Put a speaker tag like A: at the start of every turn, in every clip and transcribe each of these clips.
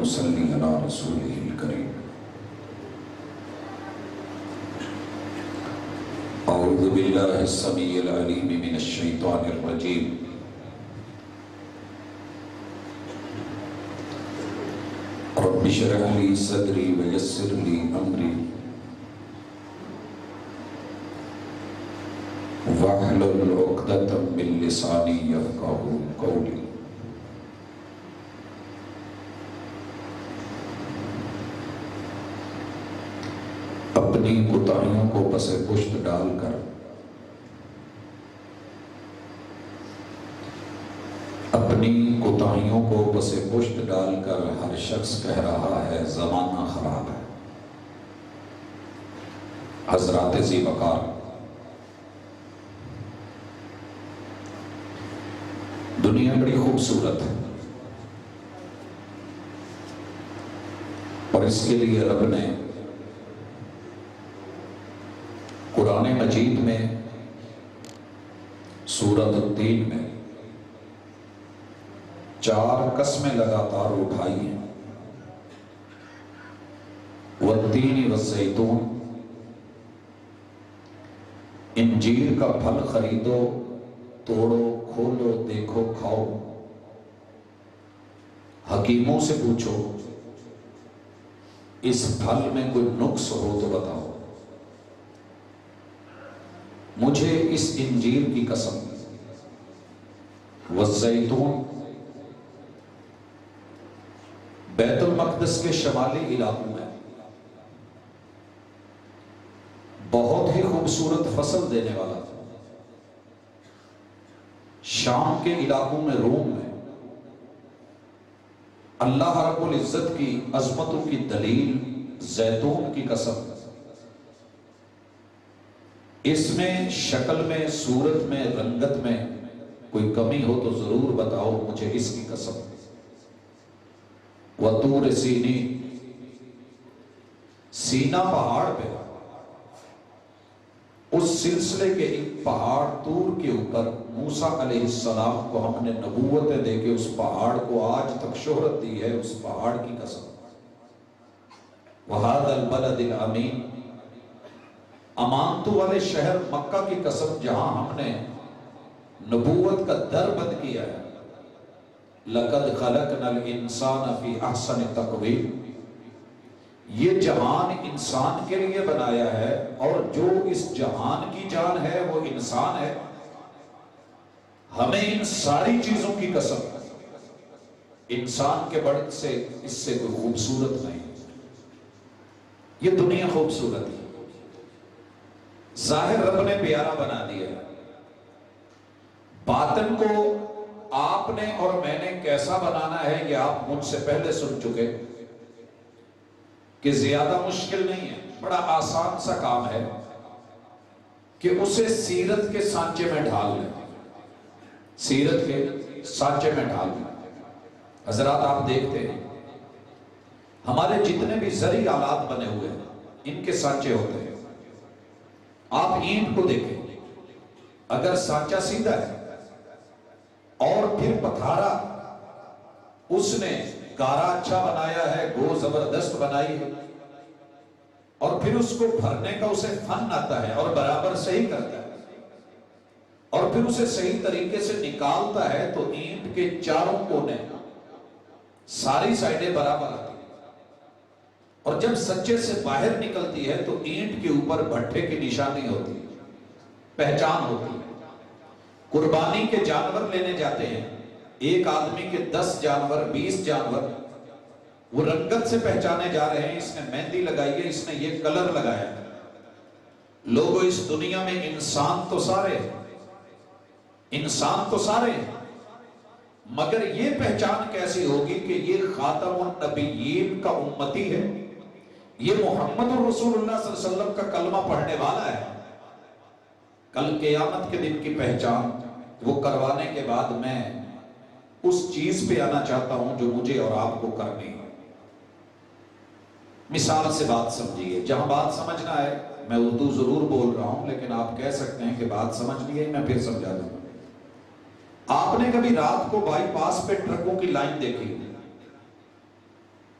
A: ونصلي على رسوله الكريم أعوذ بالله السميع العليم من الشيطان الرجيم رب اشرح لي صدري ويسر لي أمري واحلل عقدة من لساني يفقهوا قولي اپنی کوتاہیوں کو پس پشت ڈال کر ہر شخص کہہ رہا ہے زمانہ خراب ہے۔ حضرات ذی وقار، دنیا بڑی خوبصورت ہے اور اس کے لیے رب نے قرآن مجید میں سورۃ التین میں 4 قسمیں لگاتار اٹھائی ہیں۔ والتین والزیتون، انجیر کا پھل خریدو، توڑو، کھولو، دیکھو، کھاؤ، حکیموں سے پوچھو اس پھل میں کوئی نقص ہو تو بتاؤ۔ مجھے اس انجیر کی قسم، والزیتون بیت المقدس کے شمالی علاقوں میں بہت ہی خوبصورت فصل دینے والا تھا۔ شام کے علاقوں میں، روم میں، اللہ رب العزت کی عظمتوں کی دلیل زیتون کی قسم، اس میں شکل میں، صورت میں، رنگت میں کوئی کمی ہو تو ضرور بتاؤ، مجھے اس کی قسم۔ وطور سینین، سینا پہاڑ پہ، اس سلسلے کے ایک پہاڑ طور کے اوپر موسیٰ علیہ السلام کو ہم نے نبوتیں دے کے اس پہاڑ کو آج تک شہرت دی ہے، اس پہاڑ کی قسم۔ وَهَذَا الْبَلَدِ الْأَمِينَ، امانتوں والے شہر مکہ کی قسم، جہاں ہم نے نبوت کا در بند کیا ہے۔ لَقَدْ خَلَقْنَا الْإِنسَانَ فِي أَحْسَنِ تَقْوِيمٍ، یہ جہان انسان کے لیے بنایا ہے، اور جو اس جہان کی جان ہے وہ انسان ہے۔ ہمیں ان ساری چیزوں کی قسم، انسان کے بڑھ سے اس سے کوئی خوبصورت نہیں۔ یہ دنیا خوبصورت ہے، ظاہر رب نے پیارا بنا دیا ہے، باطن کو آپ نے اور میں نے کیسا بنانا ہے یہ آپ مجھ سے پہلے سن چکے کہ زیادہ مشکل نہیں ہے، بڑا آسان سا کام ہے کہ اسے سیرت کے سانچے میں ڈھال لیں، سیرت کے سانچے میں ڈھال لیں۔ حضرات آپ دیکھتے ہیں ہمارے جتنے بھی زرعی آلات بنے ہوئے ہیں ان کے سانچے ہوتے ہیں۔ آپ اینٹ کو دیکھیں، اگر سانچہ سیدھا ہے اور پھر پتھارا اس نے گارا اچھا بنایا ہے، گو زبردست بنائی ہے، اور پھر اس کو بھرنے کا اسے فن آتا ہے اور برابر صحیح کرتا ہے اور پھر اسے صحیح طریقے سے نکالتا ہے، تو اینٹ کے چاروں کونے ساری سائڈیں برابر آتی ہیں، اور جب سچے سے باہر نکلتی ہے تو اینٹ کے اوپر بھٹے کی نشانی ہوتی ہے، پہچان ہوتی ہے۔ قربانی کے جانور لینے جاتے ہیں، ایک آدمی کے 10 جانور 20 جانور وہ رنگت سے پہچانے جا رہے ہیں، اس نے مہندی لگائی ہے، اس نے یہ کلر لگایا ہے۔ لوگوں، اس دنیا میں انسان تو سارے ہیں، مگر یہ پہچان کیسی ہوگی کہ یہ خاتم النبیین کا امتی ہے، یہ محمد رسول اللہ صلی اللہ علیہ وسلم کا کلمہ پڑھنے والا ہے۔ کل قیامت کے دن کی پہچان وہ کروانے کے بعد میں اس چیز پہ آنا چاہتا ہوں جو مجھے اور آپ کو کرنی ہے۔ مثال سے بات سمجھیے، جہاں بات سمجھنا ہے، میں اردو ضرور بول رہا ہوں لیکن آپ کہہ سکتے ہیں کہ بات سمجھ لیے، میں پھر سمجھا دوں۔ آپ نے کبھی رات کو بائی پاس پہ ٹرکوں کی لائن دیکھی؟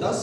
A: 10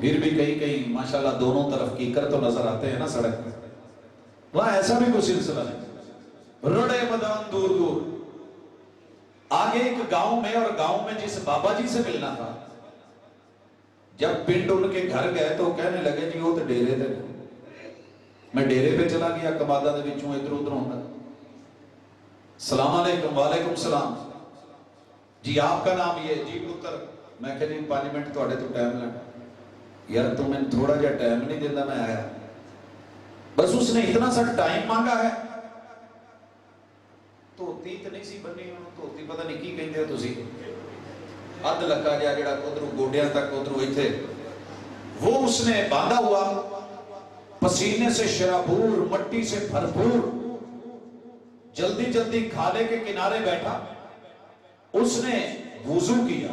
A: پھر بھی کہیں کہیں ماشاءاللہ دونوں طرف کیکر تو نظر آتے ہیں نا سڑک میں، وہاں ایسا بھی کوئی سلسلہ نہیں، رڑے میدان دور دور۔ آگے ایک گاؤں میں، اور گاؤں میں جس بابا جی سے ملنا تھا، جب پنڈ ان کے گھر گئے تو کہنے لگے جی وہ تو ڈیرے تھے، میں ڈیرے پہ چلا گیا، کمادہ دے وچوں ادھر ادھر ہوتا، السلام علیکم، وعلیکم السلام، جی آپ کا نام یہ، جی پتر، میں کہ جی 5 منٹ تھوڑے تو ٹائم لگا، یار تو میں تھوڑا جا ٹائم نہیں دیتا، میں آیا، بس اس نے اتنا سا ٹائم مانگا ہے۔ ਧੋਤੀ ਤੇ ਨਹੀਂ ਸੀ ਬੰਨੀ ਉਹਨੂੰ, ਧੋਤੀ ਪਤਾ ਨਹੀਂ ਕੀ ਕਹਿੰਦੇ ਹੋ ਤੁਸੀਂ, ਅੱਧ ਲੱਕਾ ਜਿਹਾ ਜਿਹੜਾ ਉਧਰੋਂ ਗੋਡਿਆਂ ਤੱਕ ਉਧਰੋਂ ਇੱਥੇ, وہ اس نے باندھا ہوا، پسینے سے شرابور، مٹی سے بھرپور، جلدی جلدی کھالے کے کنارے بیٹھا، اس نے وضو کیا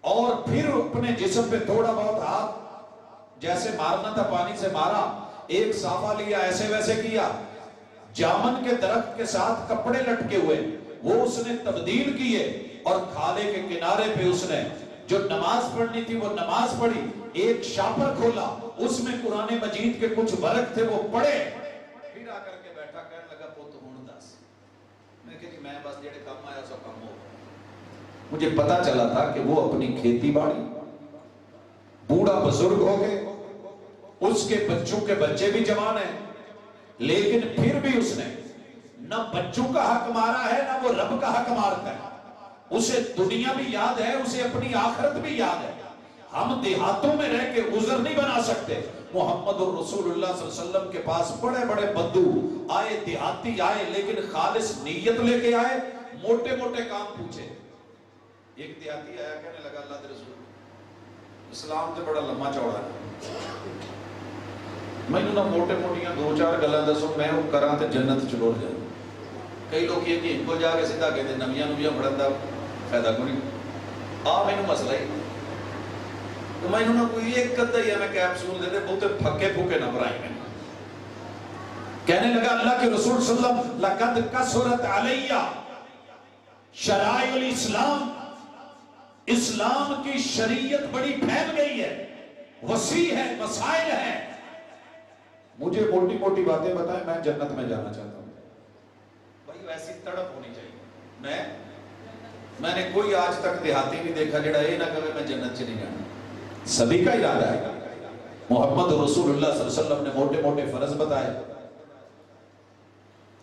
A: اور پھر اپنے جسم پہ تھوڑا بہت ہاتھ جیسے مارنا تھا پانی سے مارا، ایک صافہ لیا، ایسے ویسے کیا، جامن کے درخت کے ساتھ کپڑے لٹکے ہوئے وہ اس نے تبدیل کیے، اور کھالے کے کنارے پہ اس نے جو نماز پڑھنی تھی وہ نماز پڑھی، ایک شاپر کھولا، اس میں قرآن مجید کے کچھ ورق تھے وہ پڑھے، پھر آ کر کے بیٹھا، کہنے لگا پوت ہون دس، میں کہ جی میں بس جڑے کام آیا سو کام ہو۔ مجھے پتا چلا تھا کہ وہ اپنی کھیتی باڑی، بوڑھا بزرگ ہو گئے، اس کے بچوں کے بچے بھی جوان ہیں، لیکن پھر بھی اس نے نہ بچوں کا حق مارا ہے نہ وہ رب کا حق مارتا ہے، اسے دنیا بھی یاد ہے، اسے اپنی آخرت بھی یاد ہے۔ ہم دیہاتوں میں رہ کے عذر نہیں بنا سکتے، محمد رسول اللہ صلی اللہ علیہ وسلم کے پاس بڑے بڑے بدو آئے، دیہاتی آئے، لیکن خالص نیت لے کے آئے، موٹے موٹے کام پوچھے۔ ایک دیہاتی آیا، کہنے لگا اللہ کے رسول اسلام تے بڑا لمبا چوڑا ہے، میں نہ موٹے موٹیاں 2-4 گلاں دسو، میں وہ کراں تے جنت چ ٹر جاؤں۔ کئی لوگ یہ کہ کو جا کے سیدھا کہتے نویاں نویاں پڑھن دا فائدہ کوئی نہیں، آ مینوں مسئلہ ہی تو میں نہ کوئی ایک ادھا ہی ہے، میں کیپسول دے دے، بہتے پھکے پھکے نہ بھرائی میں۔ کہنے لگا اللہ کے رسول صلی اللہ علیہ وسلم لقد کثرت علیہ شرائع الاسلام، اسلام کی شریعت بڑی پھیل گئی ہے، وسیع ہے، مسائل ہیں، مجھے موٹی موٹی باتیں بتائیں، میں جنت میں جانا چاہتا ہوں۔ بھائی ویسی تڑپ ہونی چاہیے، میں نے کوئی آج تک دیہاتی نہیں دیکھا جڑا یہ نہ کہے میں جنت سے نہیں جانا، سبھی کا ارادہ ہے۔ محمد رسول اللہ صلی اللہ علیہ وسلم نے موٹے موٹے فرض بتائے،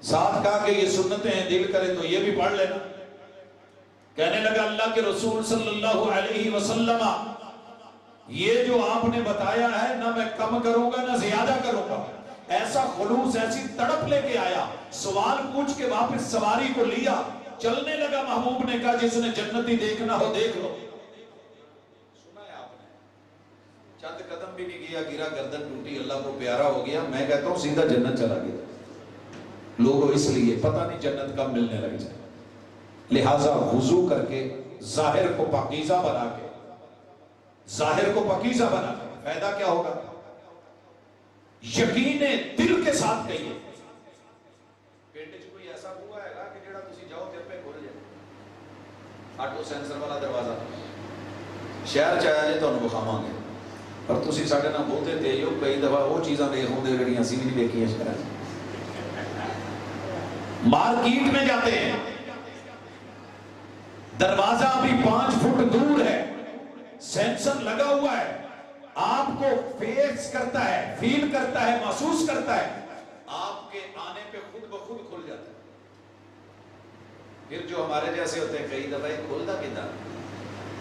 A: ساتھ کہا کہ یہ سنتیں ہیں، دل کرے تو یہ بھی پڑھ لینا۔ کہنے لگا اللہ کے رسول صلی اللہ علیہ وسلم یہ جو آپ نے بتایا ہے نہ میں کم کروں گا نہ زیادہ کروں گا، ایسا خلوص، ایسی تڑپ لے کے آیا، سوال پوچھ کے واپس سواری کو لیا، چلنے لگا۔ محبوب نے کہا جس نے جنتی دیکھنا ہو دیکھ لو۔ سنا ہے آپ نے، چند قدم بھی نہیں گیا، گرا، گردن ٹوٹی، اللہ کو پیارا ہو گیا، میں کہتا ہوں سیدھا جنت چلا گیا۔ لوگوں اس لیے پتہ نہیں جنت کب ملنے لگ جائے، لہٰذا وضو کر کے ظاہر کو پاکیزہ بنا کے، ظاہر کو پاکیزہ بنا کے فائدہ کیا ہوگا؟ یقین دل کے ساتھ کہیے، پنڈ چ کوئی ایسا ہوا ہے کہ جڑا تسی جاؤ دل پہ کھل جائے، آٹو سینسر والا دروازہ، شہر چ آیا جائے تو بخاواں گے، پر تسی ساڈے نال بہتے تیز ہو، کئی دفعہ وہ چیزاں دیکھ ہوندے جڑیاں اسی نہیں دیکھیاں شہر۔ مارکیٹ میں جاتے ہیں، دروازہ ابھی 5 فٹ دور ہے، سینسر لگا ہوا ہے، آپ کو فیس کرتا ہے، فیل کرتا ہے، محسوس کرتا ہے، آپ کے آنے پہ خود بخود کھل جاتا ہے۔ پھر جو ہمارے جیسے ہوتے ہیں کئی دفعہ کھلتا کدھر،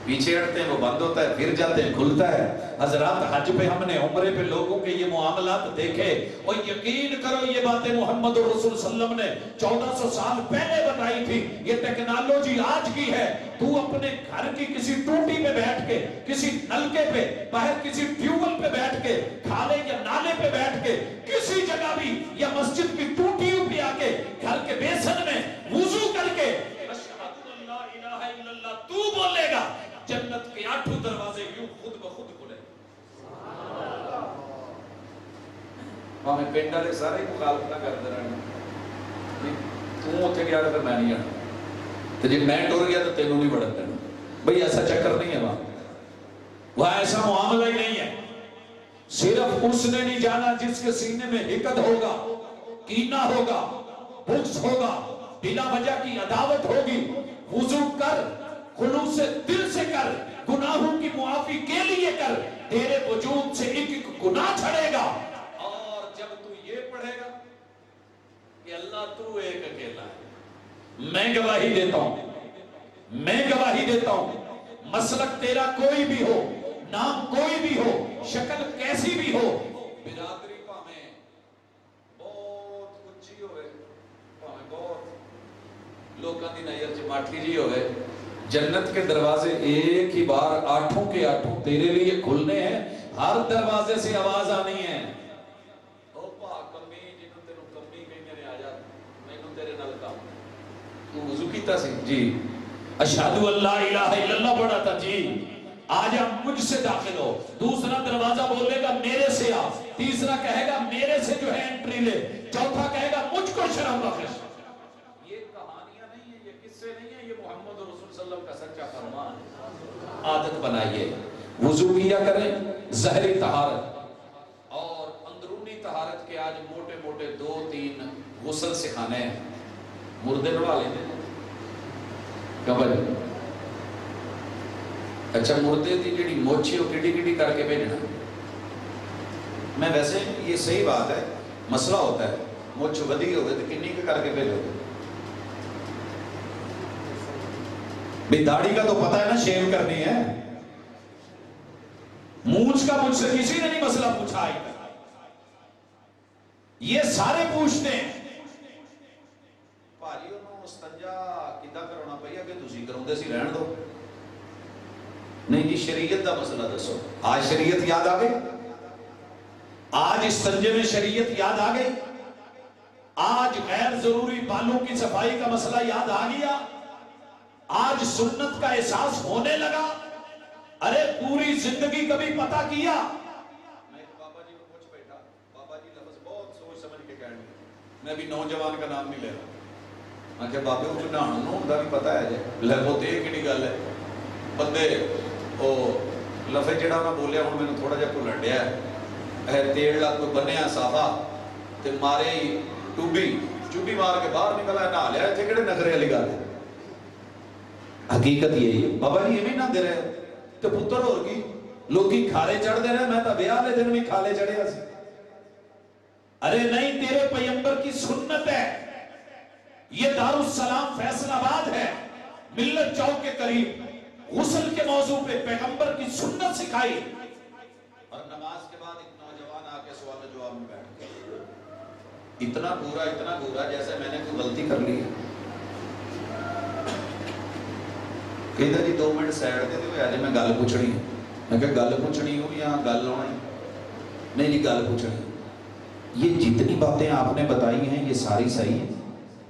A: پیچھے ہٹتے ہیں وہ بند ہوتا ہے، پھر جاتے ہیں کھلتا ہے۔ حضرات حج پہ ہم نے، عمرے پہ لوگوں کے یہ معاملات دیکھے، اور یقین کرو یہ باتیں محمد رسول صلی اللہ علیہ وسلم نے 1400 سال پہلے بتائی تھی، یہ ٹیکنالوجی آج کی ہے۔ تو اپنے گھر کی کسی ٹوٹی پہ بیٹھ کے، کسی نلکے پہ، باہر کسی ٹیوبل پہ بیٹھ کے، کھالے یا نالے پہ بیٹھ کے، کسی جگہ بھی یا مسجد کی ٹوٹیوں پہ آ کے، گھر کے بیسن میں وضو کر کے اشہد ان لا الہ الا اللہ تو بولے گا، جنت کے 8 دروازے یوں خود بخود کھلے۔ ہمیں پنڈ والے سارے مخالفت کرتے رہنا، تو اتنے گیا تو میں نہیں آنا، تو جب میں ٹر گیا تو تینوں نہیں بڑھن دینا، بھئی ایسا چکر نہیں ہے وہاں۔ وہاں ایسا معاملہ ہی نہیں ہے. صرف اس نے نہیں جانا جس کے سینے میں حقد ہوگا، کینہ ہوگا، بغض ہوگا، بلا وجہ کی عداوت ہوگی. وضو کر، خلوص دل سے کر، گناہوں کی معافی کے لیے کر، تیرے وجود سے ایک ایک گناہ چھڑے گا. اور جب تو یہ پڑھے گا کہ اللہ تو ایک اکیلا ہے، میں گواہی دیتا ہوں، میں گواہی دیتا ہوں، مسلک تیرا کوئی بھی ہو، نام کوئی بھی ہو، شکل کیسی بھی ہو، برادری پاہمیں بہت کچھی ہوئے، پاہمیں بہت لوکاں دی نظر چ ماٹھی جی ہوئے، جنت کے دروازے ایک ہی بار 8 کے 8 تیرے لیے کھلنے ہیں. ہر دروازے سے آواز آنی ہے، او پا کمی جنوں تینوں کمی کہیں نے آ جا، مینوں تیرے نال کام، تو وضو کیتا سی جی، اشہد اللہ الہ الا اللہ پڑھا تھا جی، آجا مجھ سے داخل ہو. دوسرا دروازہ بولے گا میرے سے آ، تیسرا کہے گا میرے سے جو ہے انٹری لے، چوتھا کہے گا مجھ کو شرم بخش. یہ کہانیاں نہیں ہیں، یہ قصے نہیں ہیں، یہ محمد رسول صلی اللہ علیہ وسلم کا سچا فرمان ہے. عادت بنائیے، وضو کیا کریں، ظاہری طہارت اور اندرونی طہارت کے. آج موٹے موٹے 2-3 غسل سکھانے ہیں، مردے نوا لیتے ہیں کبھی. اچھا مردے دی جڑی موچھی وہ کیڑی کیڑی کر کے بھیجنا. میں ویسے یہ صحیح بات ہے، مسئلہ ہوتا ہے مچھ ودی ہوئے تو کنی کے کر کے بھیجو. بھی داڑھی کا تو پتہ ہے نا شیو کرنی ہے، مونچھ کا مجھ سے کسی نے نہیں مسئلہ پوچھا آئی تک. یہ سارے پوچھتے ہیں بھائی انہوں استنجا کدھا کرونا پہیا کہ تسی کروں دے سی رہن دو. نہیں جی شریعت دا مسئلہ دسو. آج شریعت یاد آ گئی، آج استنجے میں شریعت یاد آ گئی، آج غیر ضروری بالوں کی صفائی کا مسئلہ یاد آ گیا، آج سنت کا احساس ہونے لگا. ارے پوری زندگی کبھی پتہ کیا. میں ایک بابا جی کو پوچھ بیٹھا، بابا جی لفظ بہت سوچ سمجھ کے کہنے، میں ابھی نوجوان کا نام نہیں لے رہا. میں کہ بابے کو نہانا ہوتا بھی پتہ ہے جی لے وہ تے کیڑی گل ہے. بندے او لفظ جڑا میں بولیا ہوں میں نے تھوڑا جہا بھولن ڈیا ہے. تیل لا کوئی بنیا صافا تے مارے چوبی مار کے باہر نکلا نہا لیا. اتنے کہڑے نخرے والی گل ہے؟ حقیقت یہی ہے. بابا جی ایویں نہ دے رہے تو پتر ہو گئی لوگی کھالے چڑھ دے رہے. میں تو بیاہ والے دن بھی کھالے چڑھیا سی. ارے نہیں، تیرے پیغمبر کی سنت ہے. یہ دارالسلام فیصل آباد ہے، ملت چوک کے قریب. غسل کے موضوع پہ پیغمبر کی سنت سکھائی، اور نماز کے بعد ایک نوجوان آ کے سوال جواب میں بیٹھ گیا. اتنا برا جیسے میں نے کوئی غلطی کر لی ہے. کہتا جی 2 منٹ سائڈ دے دے آج میں گل پوچھنی ہے. میں کہ گل پوچھنی ہو یا گل لونی؟ نہیں جی گل پوچھنی. یہ جتنی باتیں آپ نے بتائی ہیں یہ ساری صحیح ہیں.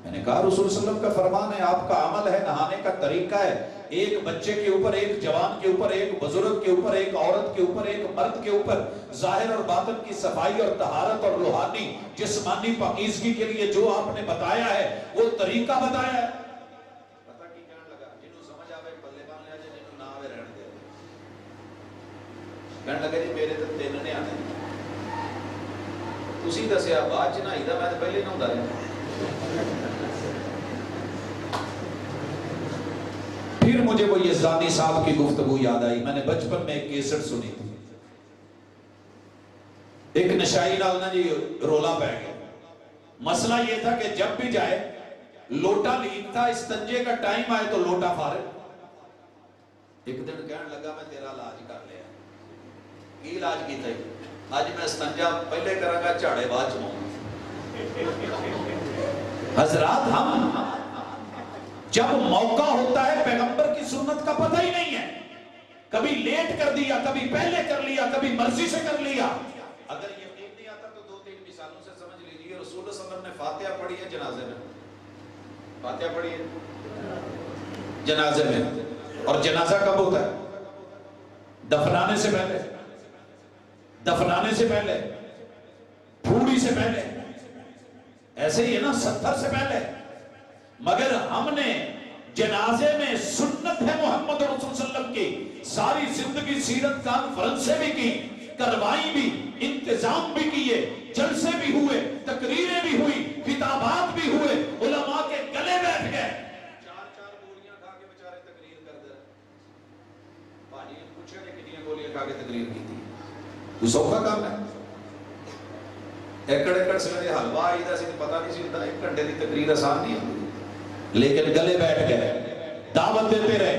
A: میں نے کہا رسول صلی اللہ علیہ وسلم کا فرمان ہے، آپ کا عمل ہے، نہانے کا طریقہ ہے. ایک بچے کے اوپر، ایک جوان کے اوپر، ایک بزرگ کے اوپر، ایک عورت کے اوپر، ایک مرد کے اوپر ظاہر اور باطن کی صفائی اور طہارت اور روحانی جسمانی پاکیزگی کے لیے جو آپ نے بتایا ہے وہ طریقہ بتایا ہے. پتہ کی کہنے لگا، جنہوں سمجھ آوے پلے بان لیا جائے، جنہوں نہ آوے رہن دے. کہنے لگا جی میرے تو 3 نے آنے، تسی دسیا بعد چ نہائی دا، میں تو پہلے نہ ہوندا رہا. پھر مجھے وہ یزدانی صاحب کی گفتگو یاد آئی. میں نے بچپن میں ایک کیسٹ سنی تھی. ایک نشائی نال نا جی رولا پہ گیا. مسئلہ یہ تھا کہ جب بھی جائے لوٹا لین تھا، استنجے کا ٹائم آئے تو لوٹا فارغ. ایک دن کہنے لگا میں تیرا علاج کر لیا. کی علاج کیتا ہے؟ آج میں استنجا پہلے کرا گا، جھاڑے بعد چماؤں. حضرات ہم جب موقع ہوتا ہے پیغمبر کی سنت کا پتہ ہی نہیں ہے. کبھی لیٹ کر دیا، کبھی پہلے کر لیا، کبھی مرضی سے کر لیا. اگر یقین نہیں آتا تو 2-3 مثالوں سے سمجھ لیجیے. رسول اللہ صلی اللہ علیہ وسلم نے فاتحہ پڑھی ہے جنازے میں، فاتحہ پڑھی ہے جنازے میں. اور جنازہ کب ہوتا ہے؟ دفنانے سے پہلے، دفنانے سے پہلے، پھوڑی سے پہلے. ایسے ہی ہے نا 70 سے پہلے. مگر ہم نے جنازے میں سنت ہے محمد رسول صلی اللہ علیہ وسلم کی، ساری زندگی سیرت کانفرنسیں بھی کی، کروائی بھی، انتظام بھی کیے، جلسے بھی ہوئے، تقریریں بھی ہوئی، خطابات بھی ہوئے، علماء کے گلے بیٹھ گئے، چار چار گولیاں کھا کے بیچارے تقریر کر دے۔ پانی نے پوچھا کہ کتنی گولیاں کھا کے تقریر کی تھی؟ کوئی سوکھا کام ہے؟ ایکڑ ایکڑ سے میرے حلوہ آئی دا سی پتہ نہیں سی ہوتا، ایک گھنٹے کی تقریر آسان نہیں ہوتی، لیکن گلے بیٹھ گئے، دعوت دیتے رہے،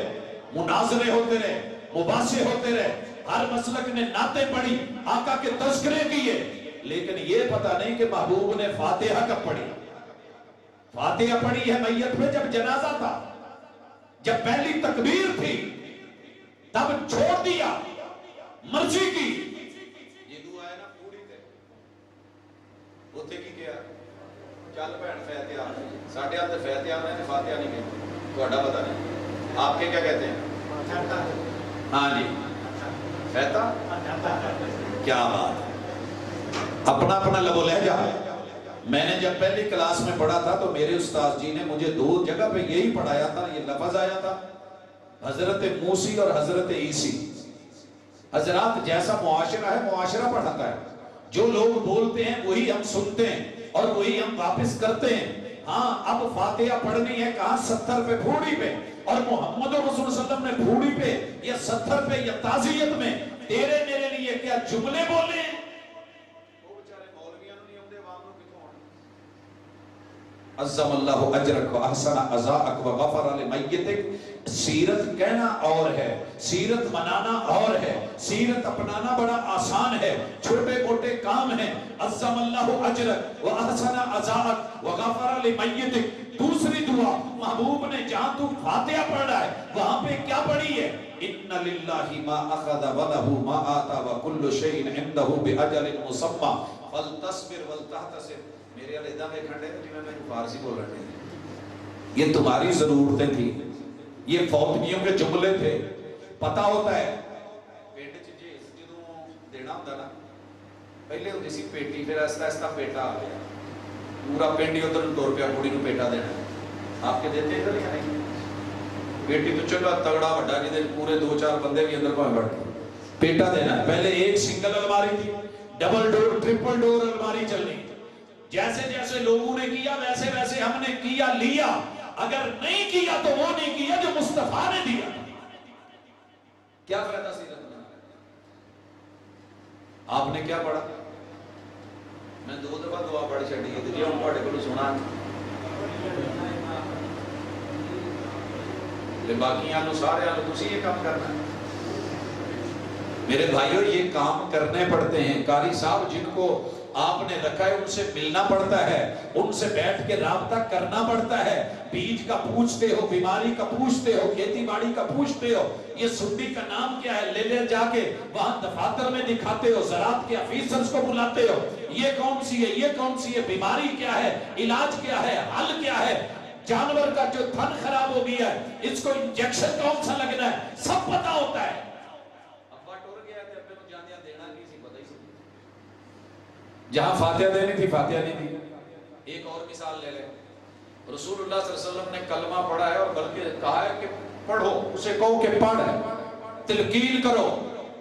A: مناظرے ہوتے رہے، مباحثے ہوتے رہے، ہر مسلک نے نعتیں پڑھی، آقا کے تذکرے کیے، لیکن یہ پتہ نہیں کہ محبوب نے فاتحہ کب پڑھی۔ فاتحہ پڑھی ہے میت پہ جب جنازہ تھا، جب پہلی تکبیر تھی، تب چھوڑ دیا، مرضی کی۔ یہ دعا ہے نا پوری تے اوتھے کی کیا چل بہن فاتحہ، ساڈے ہاتھ فاتحہ نے فاتحہ نہیں کہتے، تہاڈا پتہ نہیں، آپ کے کیا کہتے ہیں؟ ہاں جی فاتحہ، کیا بات، اپنا اپنا لب و لہجہ۔ میں نے جب پہلی کلاس میں پڑھا تھا تو میرے استاد جی نے مجھے دو جگہ پہ یہی پڑھایا تھا، یہ لفظ آیا تھا، حضرت موسی اور حضرت عیسی۔ حضرات جیسا معاشرہ ہے معاشرہ پڑھاتا ہے، جو لوگ بولتے ہیں وہی ہم سنتے ہیں اور وہی ہم واپس کرتے ہیں۔ ہاں اب فاتحہ پڑھنی ہے کہاں؟ 70 پہ پھوڑی پہ، اور محمد رسول صلی اللہ علیہ وسلم نے پھوڑی پہ یا 70 پہ یا تعزیت میں تیرے میرے لیے کیا جملے بولے ہیں؟ وہ بیچارے مولویاں نہیں ہوندے، عوام نوں کتھوں آنے؟ عظم اللہ اجرک و احسن عزاءک و غفر لمیتک۔ سیرت کہنا اور ہے، سیرت منانا اور ہے، سیرت اپنانا بڑا آسان ہے، چھوٹے موٹے کام ہیں۔ عظم اللہ اجرک و احسن عزاءک و غفر لمیتک۔ دوسری دعا محبوب نے جہاں تو فاتحہ پڑھ رہا ہے وہاں پہ کیا پڑھی ہے؟ ان للہ ما اخذ ولہ ما آتا وکل شیء عنده باجل مسمى فلتصبر ولتحتسب۔ میرے علیحدہ میں کھڑے جی میں فارسی بول رہے تھے، یہ تمہاری ضرورتیں تھی، یہ فوتگیوں کے جملے تھے، پتہ ہوتا ہے پیٹ چ جدوں دینا ہوتا نا، پہلے ہوتی سی پیٹی، پھر آہستہ آہستہ پیٹا آ گیا، پورا پنڈ ہی ادھر ٹور پیا کڑی نو پیٹا دینا۔ آپ کے دیتے ہیں ادھر یا نہیں؟ پیٹی تو چنگا تگڑا وڈا جی پورے 2-4 بندے بھی اندر پہ بیٹھے پیٹا دینا ہے۔ پہلے ایک سنگل الماری تھی، ڈبل ڈور ٹرپل ڈور الماری چلنی، جیسے جیسے لوگوں نے کیا ویسے ویسے ہم نے کیا لیا، اگر نہیں کیا تو وہ نہیں کیا جو مصطفیٰ نے دیا۔ کیا فائدہ سیرت میں؟ آپ نے کیا پڑھا؟ میں 2 دفعہ دعا پڑھ چھڑی ہے، جی ہم پڑھے کو سنا لے باقی آنو سارے آنو تسی یہ کام کرنا ہے۔ میرے بھائیوں یہ کام کرنے پڑتے ہیں، قاری صاحب جن کو آپ نے رکھا ہے ان سے ملنا پڑتا ہے، ان سے بیٹھ کے رابطہ کرنا پڑتا ہے، بیج کا پوچھتے ہو، بیماری کا پوچھتے ہو، کھیتی باڑی کا پوچھتے ہو، یہ سنی کا نام کیا ہے، لے لے جا کے وہاں دفاتر میں دکھاتے ہو، زراعت کے افیسرز کو بلاتے ہو، یہ کون سی ہے، یہ کون سی ہے، بیماری کیا ہے، علاج کیا ہے، حل کیا ہے، جانور کا جو تھن خراب ہو گیا ہے اس کو انجیکشن کون سا لگنا ہے، سب پتا ہوتا ہے۔ جہاں فاتحہ دینی تھی فاتحہ نہیں دی۔ ایک اور مثال لے لیں، رسول اللہ صلی اللہ علیہ وسلم نے کلمہ پڑھا ہے اور بلکہ کہا ہے کہ پڑھو، اسے کہو کہ پڑھ، تلقین کرو۔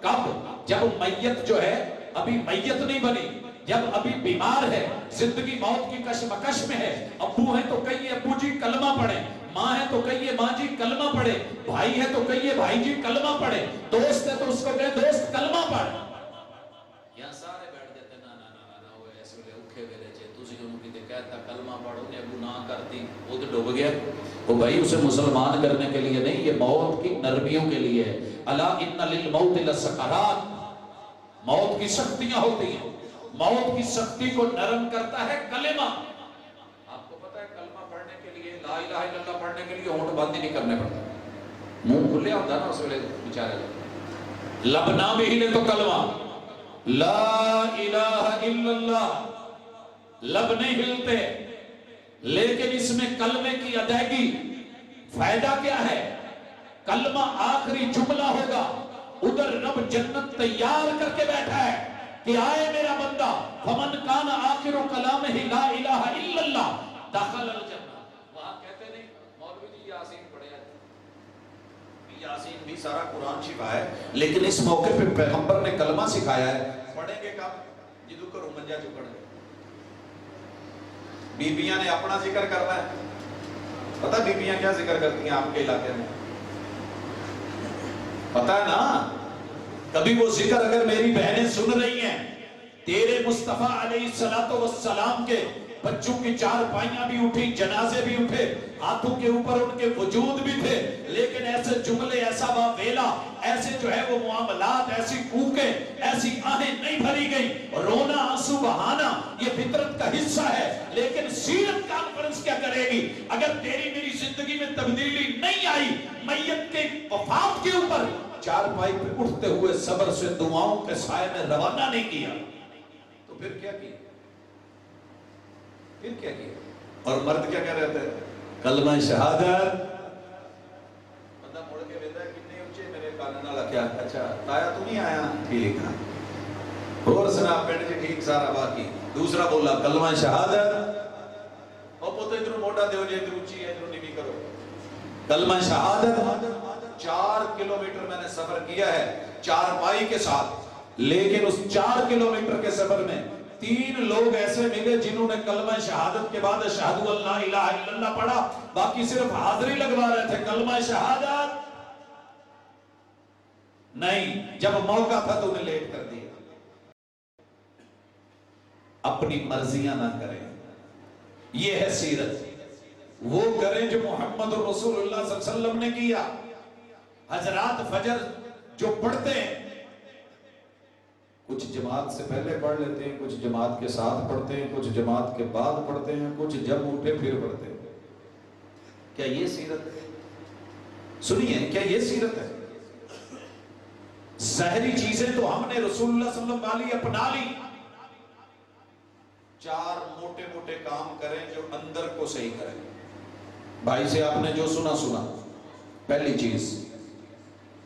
A: کب؟ جب میت جو ہے ابھی میت نہیں بنی، جب ابھی بیمار ہے، زندگی موت کی کشمکش میں ہے، ابو ہیں تو کہیے ابو جی کلمہ پڑھیں، ماں ہے تو کہیے ماں جی کلمہ پڑھے، بھائی ہے تو کہیے بھائی جی کلمہ پڑھے، دوست ہے تو اس کو کہے دوست کلمہ پڑھ۔ یہاں سارے بیٹھ جاتے نا نا نا نا وہ ایسے ویلے اوکھے ویلے چے تسی انہوں کی کہتا کلمہ پڑھو نے گناہ کرتی، وہ تو ڈوب گیا۔ وہ بھائی اسے مسلمان کرنے کے لیے نہیں، یہ موت کی نرمیوں کے لیے ہے۔ الا ان للموت لسکرات، موت کی سختیاں ہوتی ہیں، موت کی سختی کو نرم کرتا ہے کلمہ۔ آپ کو پتا ہے کلمہ پڑھنے کے لیے، لا الہ الا اللہ پڑھنے کے لیے ہونٹ بند ہی نہیں کرنے پڑتے، منہ کھلے ہوتا نا اس ویلے بیچارے، لب نہ بھی ہلے تو کلمہ لا الہ الا اللہ، لب نہیں ہلتے، لیکن اس میں کلمے کی ادائیگی، فائدہ کیا ہے؟ کلمہ آخری جملہ ہوگا، ادھر رب جنت تیار کر کے بیٹھا ہے کہ آئے میرا بندہ، فمن کان آخر کلامہ لا الہ الا اللہ دخل الجنہ۔ وہاں کہتے نہیں مولوی جی یاسین پڑھے ہیں، یاسین بھی سارا قرآن شفا ہے، لیکن اس موقع پہ پیغمبر نے کلمہ سکھایا ہے. پڑھیں گے کب؟ جدو کرو منجا چکڑ گے. بیبیاں نے اپنا ذکر کرنا ہے. پتہ بیبیاں کیا ذکر کرتی ہیں آپ کے علاقے میں؟ پتہ ہے نا؟ کبھی وہ ذکر اگر میری بہنیں سن رہی ہیں، تیرے مصطفیٰ علیہ السلام کے بچوں کی چار پائیاں بھی اٹھی، جنازے بھی اٹھے، ہاتھوں کے اوپر ان کے وجود بھی تھے، لیکن ایسے جملے، ایسا واویلا، ایسے جو ہے وہ معاملات، ایسی کوکیں، ایسی آہیں نہیں بھری گئی. رونا، آنسو بہانا یہ فطرت کا حصہ ہے، لیکن سیرت کانفرنس کیا کرے گی؟ اگر تیری میری زندگی میں تبدیلی نہیں آئی، میت کے وفات کے اوپر چار پائی پہ اٹھتے ہوئے صبر سے دعاؤں کے سائے میں روانہ نہیں کیا، تو پھر کیا کیا؟ پھر کیا کیا؟ اور مرد کیا کہہ رہے تھے؟ کلمہ شہادت. بندہ مڑ کے بیٹھا ہے کتنے اونچے میرے کانن والا کیا؟ اچھا تایا تو نہیں آیا؟ ٹھیک ہے. اور سنا پینڈ جی ٹھیک سارا باقی. دوسرا بولا کلمہ شہادت. او پوتے ادھر موٹا دیو جی ادھر اونچی ہے ادھر نیوی کرو. کلمہ شہادت. 4 کلومیٹر میں نے سفر کیا ہے چار پائی کے ساتھ، لیکن اس 4 کلومیٹر کے سفر میں 3 لوگ ایسے ملے جنہوں نے کلمہ شہادت کے بعد اشہدو ان لا الہ الا اللہ پڑھا، باقی صرف حاضری لگوا رہے تھے. کلمہ شہادت نہیں. جب موقع تھا تو انہیں لیٹ کر دیا. اپنی مرضیاں نہ کریں، یہ ہے سیرت. وہ کریں جو محمد رسول اللہ صلی اللہ علیہ وسلم نے کیا. حضرات فجر جو پڑھتے ہیں، کچھ جماعت سے پہلے پڑھ لیتے ہیں، کچھ جماعت کے ساتھ پڑھتے ہیں، کچھ جماعت کے بعد پڑھتے ہیں، کچھ جب اٹھے پھر پڑھتے ہیں. کیا یہ سیرت ہے؟ سنیے، کیا یہ سیرت ہے؟ ظاہری چیزیں تو ہم نے رسول اللہ صلی اللہ علیہ وسلم والی اپنا لی. 4 موٹے موٹے کام کریں جو اندر کو صحیح کریں. بھائی سے آپ نے جو سنا، پہلی چیز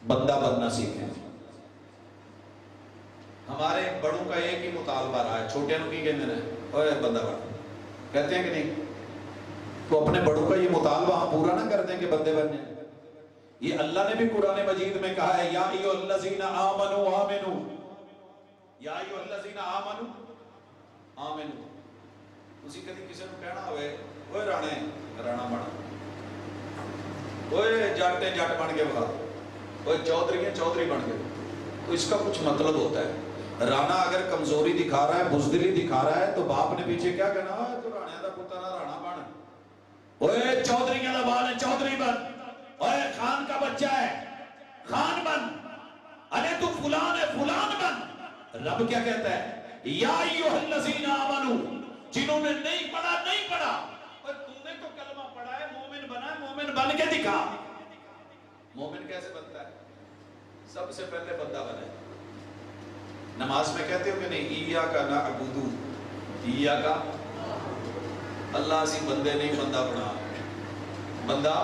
A: بندہ بننا سیکھیں. ہمارے بڑوں کا ایک ہی مطالبہ رہا ہے، چھوٹے نو کی کہتے ہیں اوے بندہ بن، کہتے ہیں کہ نہیں؟ تو اپنے بڑوں کا یہ مطالبہ ہم پورا نہ کرتے ہیں کہ بندے بننے. یہ اللہ نے بھی قرآن مجید میں کہا ہے یا ایھا الذین آمنوا آمنو، یا ایھا الذین آمنو آمنو. تسی کدی کسی نو کہنا ہوئے اوے رانے رانا بن، اوے جٹ بن کے بتا، اوے چودھری بن کے، تو اس کا کچھ مطلب ہوتا ہے. رانا اگر کمزوری دکھا رہا ہے، بزدلی دکھا رہا ہے، تو باپ نے پیچھے کیا کہنا؟ تو رانے دا پتر رانا بن، اوے چودھریاں دا بال ہے چودھری بن، اوے خان کا بچہ ہے خان بن، ارے تو فلان ہے فلان بن. رب کیا کہتا ہے؟ یا ایھا الذین آمنو، جنہوں نے نہیں پڑھا، اور تم نے تو کلمہ پڑھا ہے، مومن بنا ہے، مومن بن کے دکھا. مومن کیسے بنتا ہے؟ سب سے پہلے بندہ بنے. نماز میں کہتے ہو کہ نہیں ایاک نعبدو ایاک، اللہ سی بندے نہیں بندہ بنا. بندہ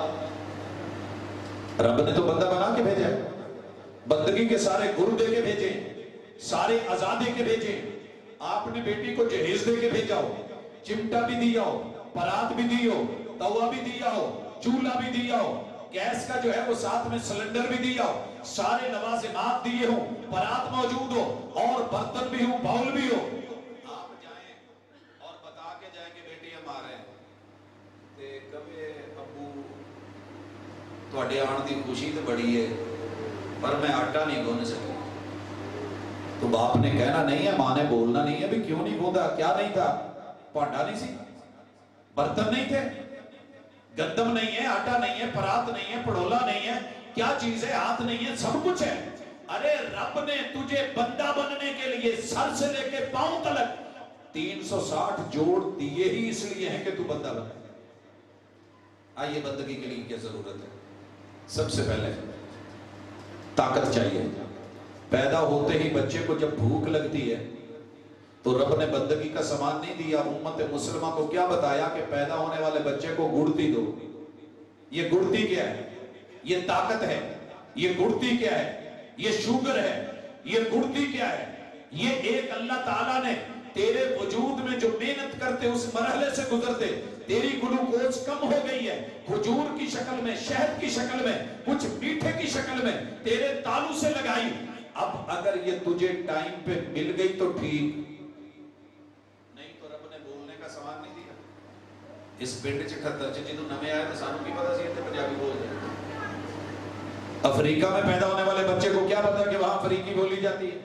A: رب نے تو بندہ بنا کے بھیجا، بندگی کے سارے گر دے کے بھیجے، سارے آزادی کے بھیجے. آپ نے بیٹی کو جہیز دے کے بھیجا ہو، چمٹا بھی دیا ہو، پرات بھی دی ہو، توا بھی دیا ہو، چولہا بھی دیا ہو، گیس کا جو ہے وہ ساتھ میں سلنڈر بھی دیا ہو، سارے لوازمات دیے ہوں، پرات موجود ہو، اور برتن بھی ہوں، باؤل بھی ہو. آپ جائیں اور بتا کے جائیں کہ بیٹی ہم آ رہے ہیں، تے کبھی ابو تواڈے آن دی خوشی تو بڑی ہے پر میں آٹا نہیں گون سکی. تو باپ نے کہنا نہیں ہے، ماں نے بولنا نہیں ہے بھی کیوں نہیں گوندا؟ کیا نہیں تھا؟ پانڈا نہیں سی، برتن نہیں تھے، گندم نہیں ہے، آٹا نہیں ہے، پرات نہیں ہے، پڑولا نہیں ہے، کیا چیز ہے؟ ہاتھ نہیں ہے، سب کچھ ہے. ارے رب نے تجھے بندہ بننے کے لیے سر سے لے کے پاؤں تلک 360 جوڑ دیے ہی اس لیے ہیں کہ تو بندہ بنے. آئیے بندگی کے لیے کیا ضرورت ہے؟ سب سے پہلے طاقت چاہیے. پیدا ہوتے ہی بچے کو جب بھوک لگتی ہے تو رب نے بندگی کا سامان نہیں دیا. امت مسلمہ کو کیا بتایا کہ پیدا ہونے والے بچے کو گڑتی دو. یہ گڑتی کیا ہے؟ یہ طاقت ہے. یہ گڑتی کیا ہے؟ یہ شوگر ہے. یہ گڑتی کیا ہے؟ یہ ایک اللہ تعالیٰ نے تیرے وجود میں جو محنت کرتے اس مرحلے سے گزرتے تیری گلوکوز کم ہو گئی ہے، کھجور کی شکل میں، شہد کی شکل میں، کچھ میٹھے کی شکل میں تیرے تالو سے لگائی. اب اگر یہ تجھے ٹائم پہ مل گئی تو ٹھیک، نہیں تو رب نے بولنے کا سامان نہیں دیا. اس پنڈ 78 ਚ جدوں نویں آئے تو سانوں کی پتا سی اتنے پنجابی بول جائے. افریقہ میں پیدا ہونے والے بچے کو کیا پتا کہ وہاں افریقی بولی جاتی ہے؟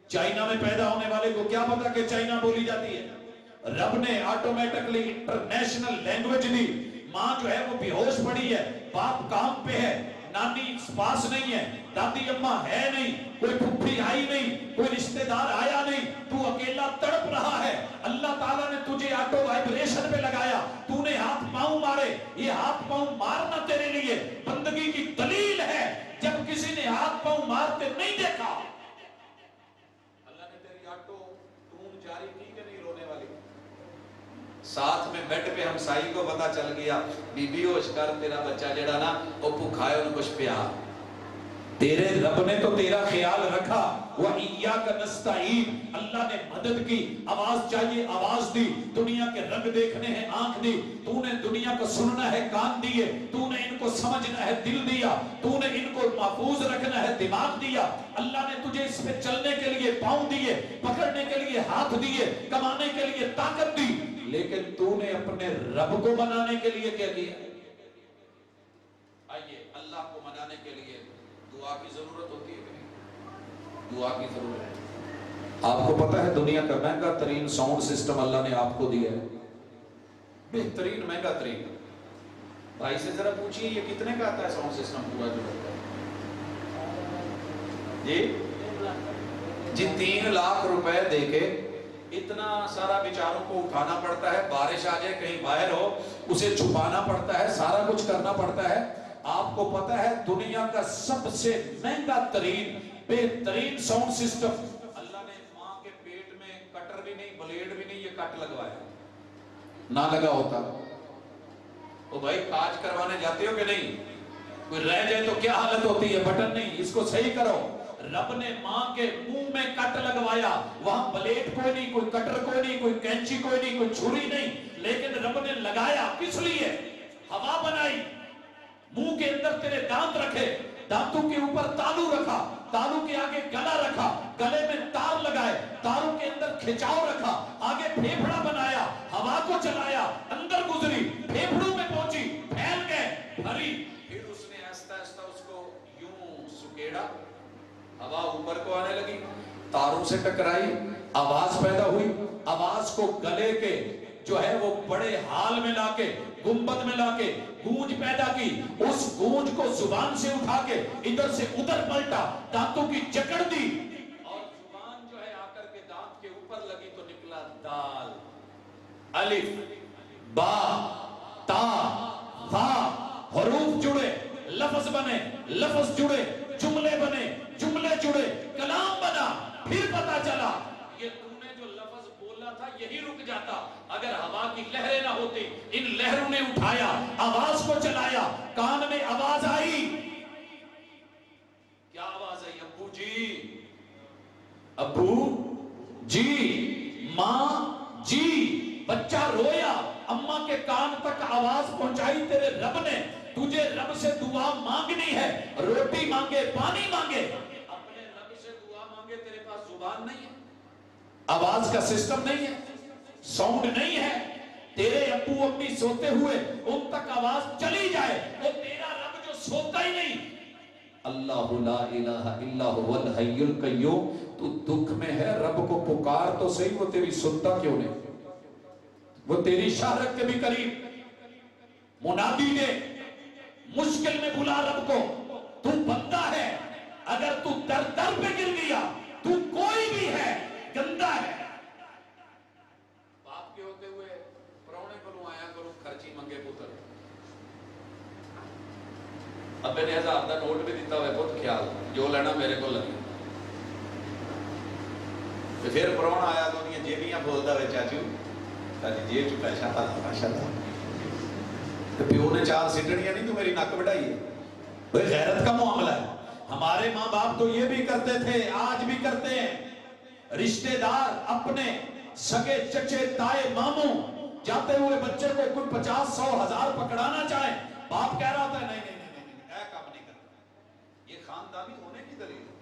A: چائنا میں پیدا ہونے والے کو کیا پتا کہ چائنا بولی جاتی ہے؟ رب نے آٹومیٹکلی انٹرنیشنل لینگویج دی. ماں جو ہے وہ بے ہوش پڑی ہے، باپ کام پہ ہے، نانی پاس نہیں ہے، دادی اماں ہے نہیں، کوئی پھپھی آئی نہیں، کوئی رشتہ دار آیا نہیں، تو اکیلا تڑپ رہا ہے. اللہ تعالیٰ نے تجھے آٹو وائبریشن پہ لگایا، تو نے ہاتھ پاؤں مارے. یہ ہاتھ پاؤں مارنا تیرے لیے بندگی کی دلیل ہے. جب کسی نے ہاتھ پاؤں مارتے نہیں دیکھا، اللہ نے تیری آٹو ٹون جاری کی کہ نہیں رونے والی؟ ساتھ میں بیٹھ پہ ہمسائی کو پتا چل گیا، بی بی ہوش کر، تیرا بچہ جڑا نا وہ بھوکا ہے، انہوں کچھ پیا. تیرے رب نے تو تیرا خیال رکھا. وَإِيَّاكَ نَسْتَعِينُ، اللہ نے مدد کی. آواز چاہیے آواز دی، دنیا کے رنگ دیکھنے ہیں آنکھ دی، تو نے دنیا کو سننا ہے کان دیے، تو نے ان کو سمجھنا ہے دل دیا، تو نے ان کو محفوظ رکھنا ہے دماغ دیا. اللہ نے تجھے اس پہ چلنے کے لیے پاؤں دیے، پکڑنے کے لیے ہاتھ دیے، کمانے کے لیے طاقت دی. لیکن تو نے اپنے رب کو منانے کے لیے کیا کیا؟ آئیے اللہ کو منانے کے لیے دعا کی ضرورت ہوتی ہے کہ نہیں؟ دعا کی ضرورت ہے. آپ کو پتا ہے دنیا کا مہنگا ترین ساؤنڈ سسٹم اللہ نے آپ کو دیا ہے، بہترین مہنگا ترین. بھائی سے ذرا پوچھئے یہ کتنے کا آتا ہے ساؤنڈ سسٹم پورا جو ہوتا ہے؟ جی 3 لاکھ روپے دے کے اتنا سارا بیچاروں کو اٹھانا پڑتا ہے، بارش آ جائے کہیں باہر ہو اسے چھپانا پڑتا ہے، سارا کچھ کرنا پڑتا ہے. آپ کو پتا ہے دنیا کا سب سے مہنگا ترین بہترین ساؤنڈ سسٹم اللہ نے ماں کے پیٹ میں کٹر بھی نہیں، بلیڈ بھی نہیں، یہ کٹ لگوایا. نہ لگا ہوتا وہ بھائی کاج کروانے جاتے ہو کہ نہیں؟ کوئی رہ جائے تو کیا حالت ہوتی ہے؟ بٹن نہیں، اس کو صحیح کرو. رب نے ماں کے منہ میں کٹ لگوایا، وہاں بلیڈ کوئی نہیں، کوئی کٹر کوئی نہیں، کوئی کینچی کوئی نہیں، کوئی چھری نہیں، لیکن رب نے لگایا کس لیے؟ ہوا بنائی، منہ کے اندر تیرے دانت رکھے، دانتوں کے اوپر تالو رکھا، تالو کے آگے گلا رکھا، گلے میں تار لگائے، تاروں کے اندر کھچاؤ رکھا، آگے پھیپھڑا بنایا، ہوا کو چلایا، اندر گزری، پھیپھڑوں میں پہنچی، پھیل گئے، بھری. پھر اس نے آہستہ آہستہ اس کو یوں سکیڑا، ہوا اوپر کو آنے لگی، تاروں سے ٹکرائی، آواز پیدا ہوئی. آواز کو گلے کے جو ہے وہ بڑے حال میں لا کے، گنبد میں لا کے گونج پیدا کی. اس گونج کو زبان سے اٹھا کے ادھر سے ادھر پلٹا، دانتوں کی جکڑ دی، اور زبان جو ہے آ کر کے دانت کے اوپر لگی تو نکلا دال. الف با تا ثا، حروف جڑے، لفظ بنے، لفظ جڑے، جملے بنے، جملے جڑے، کلام بنا. پھر پتا چلا یہ تو نے جو لفظ بولا تھا یہی رک جاتا اگر ہوا کی لہریں نہ ہوتی. ان لہروں نے اٹھایا، آواز کو چلایا، کان میں آواز آئی. کیا آواز آئی؟ ابو جی، ابو جی، ماں جی. بچہ رویا، اماں کے کان تک آواز پہنچائی تیرے رب نے. تجھے رب سے دعا مانگنی ہے، روٹی مانگے، پانی مانگے، اپنے رب سے دعا مانگے. تیرے پاس زبان نہیں ہے، آواز کا سسٹم نہیں ہے، ساؤنڈ نہیں ہے. تیرے ابو امی سوتے ہوئے ان تک آواز چلی جائے، وہ تیرا رب جو سوتا ہی نہیں. اللہ لا الہ الا هو الحی القیوم. تو دکھ میں ہے، رب کو پکار تو صحیح، وہ تیری سنتا کیوں نہیں؟ وہ تیری شہرت کے بھی قریب. منادی نے مشکل میں بلا رب کو، تو بندہ ہے، اگر تو در در پہ گر گیا، تو کوئی بھی ہے، گندا ہے. باپ کے ہوتے ہوئے پرونے کو آیا کرو خرچی منگے پتر. ابے نے 1000 کا نوٹ بھی دیتا ہوئے بہت خیال جو لینا میرے کو لگی. پھر پرونا آیا تو انہیں جیبیاں بولتا ہوئے چاچو تاجی جیب چکا ماشاءاللہ. تو پیو نے 4 سٹڑیاں نہیں تو میری نک بڑھائی ہے. بھئی غیرت کا معاملہ ہے. ہمارے ماں باپ تو یہ بھی کرتے تھے، آج بھی کرتے ہیں. رشتہ دار اپنے سگے چچے تائے ماموں جاتے ہوئے بچے کو کوئی 50 100 1000 پکڑانا چاہے، باپ کہہ رہا ہوتا ہے نہیں نہیں نہیں نہیں، اے کام نہیں کرنا۔ یہ خاندانی ہونے کی دلیل ہے۔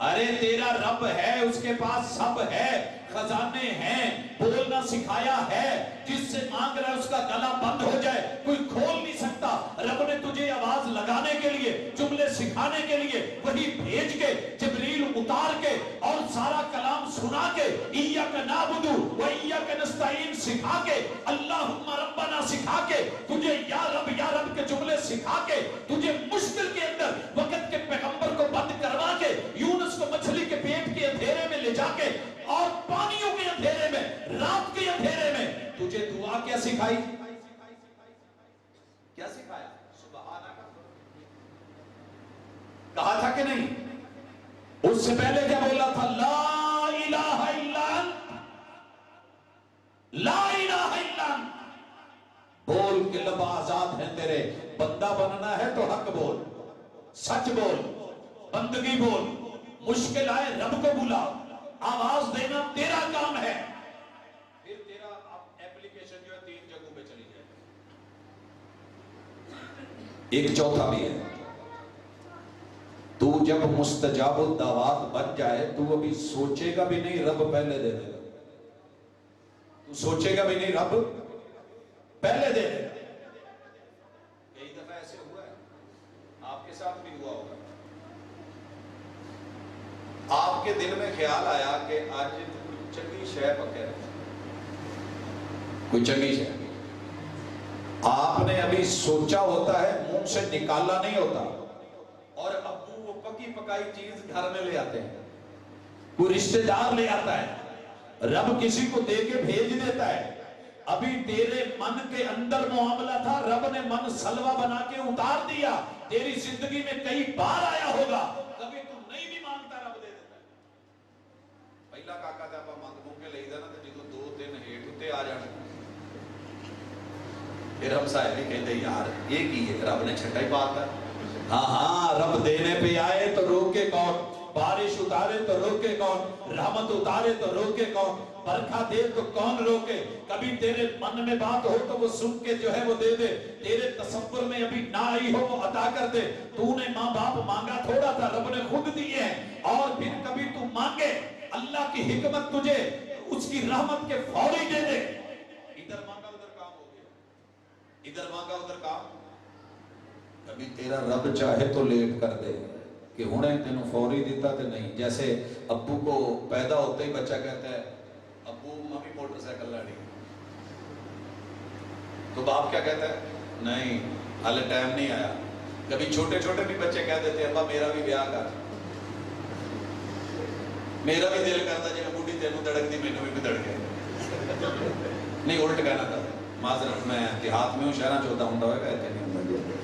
A: ارے تیرا رب ہے، اس کے پاس سب ہے، خزانے ہیں، بولنا سکھایا ہے، جس سے مانگ رہا ہے اس کا گلا بند ہو جائے کوئی کھول نہیں سکتا۔ رب نے تجھے آواز لگانے کے لیے، جملے سکھانے کے لیے وہی بھیج کے، جبریل اتار کے اور سارا کلام سنا کے، ایاک نعبد و ایاک نستعین سکھا کے، اللہم ربنا سکھا کے، تجھے یا رب کے جملے سکھا کے، تجھے مشکل کے اندر وقت کے پیغمبر کو بند کروا کے، یونس کو مچھلی کے پیٹ کے اندھیرے میں لے جا کے، اور پانیوں کے اندھیرے میں، رات کے اندھیرے میں تجھے دعا کیا سکھائی؟ کیا سکھایا؟ سبحانک، کہا تھا کہ نہیں؟ اس سے پہلے کیا بولا تھا؟ لا الہ الا انت، لا الہ الا انت۔ بول کے لب آزاد ہیں تیرے، بندہ بننا ہے تو حق بول، سچ بول، بندگی بول، مشکل آئے رب کو بلا، آواز دینا تیرا کام ہے۔ پھر تیرا ایپلیکیشن جو ہے 3 جگہوں پہ چلی جائے۔ ایک چوتھا بھی ہے، تو جب مستجاب الدعوات بن جائے تو ابھی سوچے گا بھی نہیں، رب پہلے دے دے گا۔ تو سوچے گا بھی نہیں، رب پہلے دے دے گا۔ کئی دفعہ ایسے ہوا ہے، آپ کے ساتھ بھی ہوا ہوگا، آپ کے دل میں خیال آیا کہ آج چنگی شے پکے، کوئی چنگی شے، آپ نے ابھی سوچا ہوتا ہے، منہ سے نکالا نہیں ہوتا، اور ابو وہ پکی پکائی چیز گھر میں لے آتے ہیں، کوئی رشتہ دار لے آتا ہے، رب کسی کو دے کے بھیج دیتا ہے، ابھی تیرے من کے اندر معاملہ تھا، رب نے من سلوہ بنا کے اتار دیا، تیری زندگی میں کئی بار آیا ہوگا، کبھی تو نہیں بھی مانگتا رب دے دیتا ہے۔ پہلا کاکا تھا آپ منگ کے لئی دا نا، تو جدو 2-3 ہیٹ اتے آ جانا، پھر ہم صاحب بھی کہتے یار یہ کی ہے، رب نے چھٹا ہی پاتا ہے۔ ہاں رب دینے پہ آئے تو روکے کون، بارش اتارے تو روکے کون، رحمت اتارے تو روکے کون، برکھا دے تو کون روکے۔ کبھی تیرے من میں بات ہو تو وہ سن کے جو ہے وہ دے دے، تیرے تصور میں ابھی نہ آئی ہو وہ عطا کر دے۔ تو نے ماں باپ مانگا تھوڑا تھا، رب نے خود دیے ہیں، اور پھر کبھی تو مانگے، اللہ کی حکمت تجھے اس کی رحمت کے فوری دے دے۔ ادھر مانگا ادھر کام ہو گیا، ادھر مانگا ادھر کام۔ کبھی تیرا رب چاہے تو لیٹ کر دے کہ ہونے تینوں فوری دیتا تے نہیں۔ جیسے ابو کو پیدا ہوتے ہی بچہ کہتا ہے ابو ممی موٹر سائیکل لانی، تو باپ کیا کہتا ہے؟ نہیں حالے ٹائم نہیں آیا۔ کبھی چھوٹے چھوٹے بھی بچے کہہ دیتے ہیں ابا میرا بھی بیاہ کر، میرا بھی دل کرتا جی بوڑھی تینوں دڑک دی مینوں بھی دڑکے، نہیں الٹ کہنا تھا، معذرت میں دیہات میں ہوں، شہرہ چوتھا ہوں کہتے نہیں ہوں۔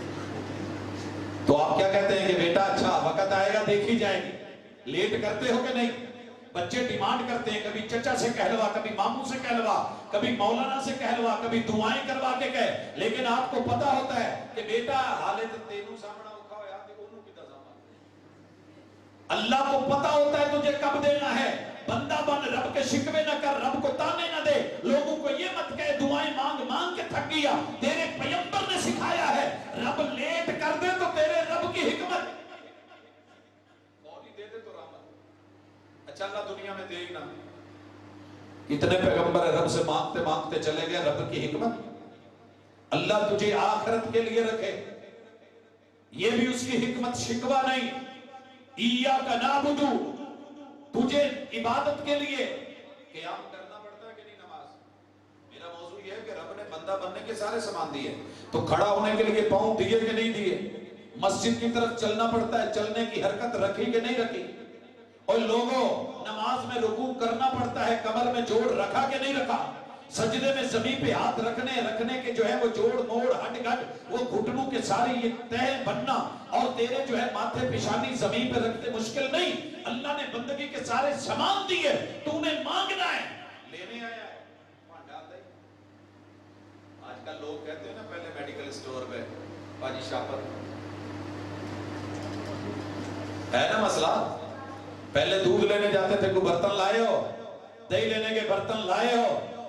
A: تو آپ کیا کہتے ہیں کہ بیٹا اچھا وقت آئے گا دیکھی جائے گی، لیٹ کرتے ہو کہ نہیں؟ بچے ڈیمانڈ کرتے ہیں، کبھی چچا سے کہلوا، کبھی ماموں سے کہلوا، کبھی مولانا سے کہلوا، کبھی دعائیں کروا کے کہے، لیکن آپ کو پتا ہوتا ہے کہ بیٹا حالے تو تینوں سامنا اوکھا ہویا تے انہوں کتا سامنا۔ اللہ کو پتا ہوتا ہے تجھے کب دینا ہے۔ بندہ بن، رب کے شکوے نہ کر، رب کو تانے نہ دے، لوگوں کو یہ مت کہے دعائیں مانگ مانگ کے تھک گیا۔ تیرے پیغمبر نے سکھایا ہے رب لیٹ کر دے تو تیرے رب کی حکمت، فوری دے دے تو رحمت۔ اچھا اللہ دنیا میں دے ہی نہ، کتنے پیغمبر رب سے مانگتے مانگتے چلے گئے، رب کی حکمت۔ اللہ تجھے آخرت کے لیے رکھے، یہ بھی اس کی حکمت، شکوہ نہیں۔ ایاک نعبد، تجھے عبادت کے لیے قیام کرنا پڑتا ہے کہ نہیں نماز؟ میرا موضوع یہ ہے کہ رب نے بندہ بننے کے سارے سامان دیے، تو کھڑا ہونے کے لیے پاؤں دیے کہ نہیں دیے؟ مسجد کی طرف چلنا پڑتا ہے، چلنے کی حرکت رکھی کہ نہیں رکھی؟ اور لوگوں نماز میں رکوع کرنا پڑتا ہے، کمر میں جوڑ رکھا کہ نہیں رکھا؟ سجدے میں زمین پہ ہاتھ رکھنے کے جو ہے وہ جوڑ موڑ ہٹ گٹ، وہ گھٹنوں کے ساری یہ تہ بننا، اور تیرے جو ہے ماتھے پیشانی زمین پہ رکھتے مشکل نہیں۔ اللہ نے بندگی کے سارے سامان دیے، تو نے مانگنا ہے، لینے آیا ہے، ڈالتا ہی۔ آج کل لوگ کہتے ہیں نا پہلے میڈیکل اسٹور پہ باجی شاپر ہے نا مسئلہ، پہلے دودھ لینے جاتے تھے کوئی برتن لائے ہو، دہی لینے کے برتن لائے ہو،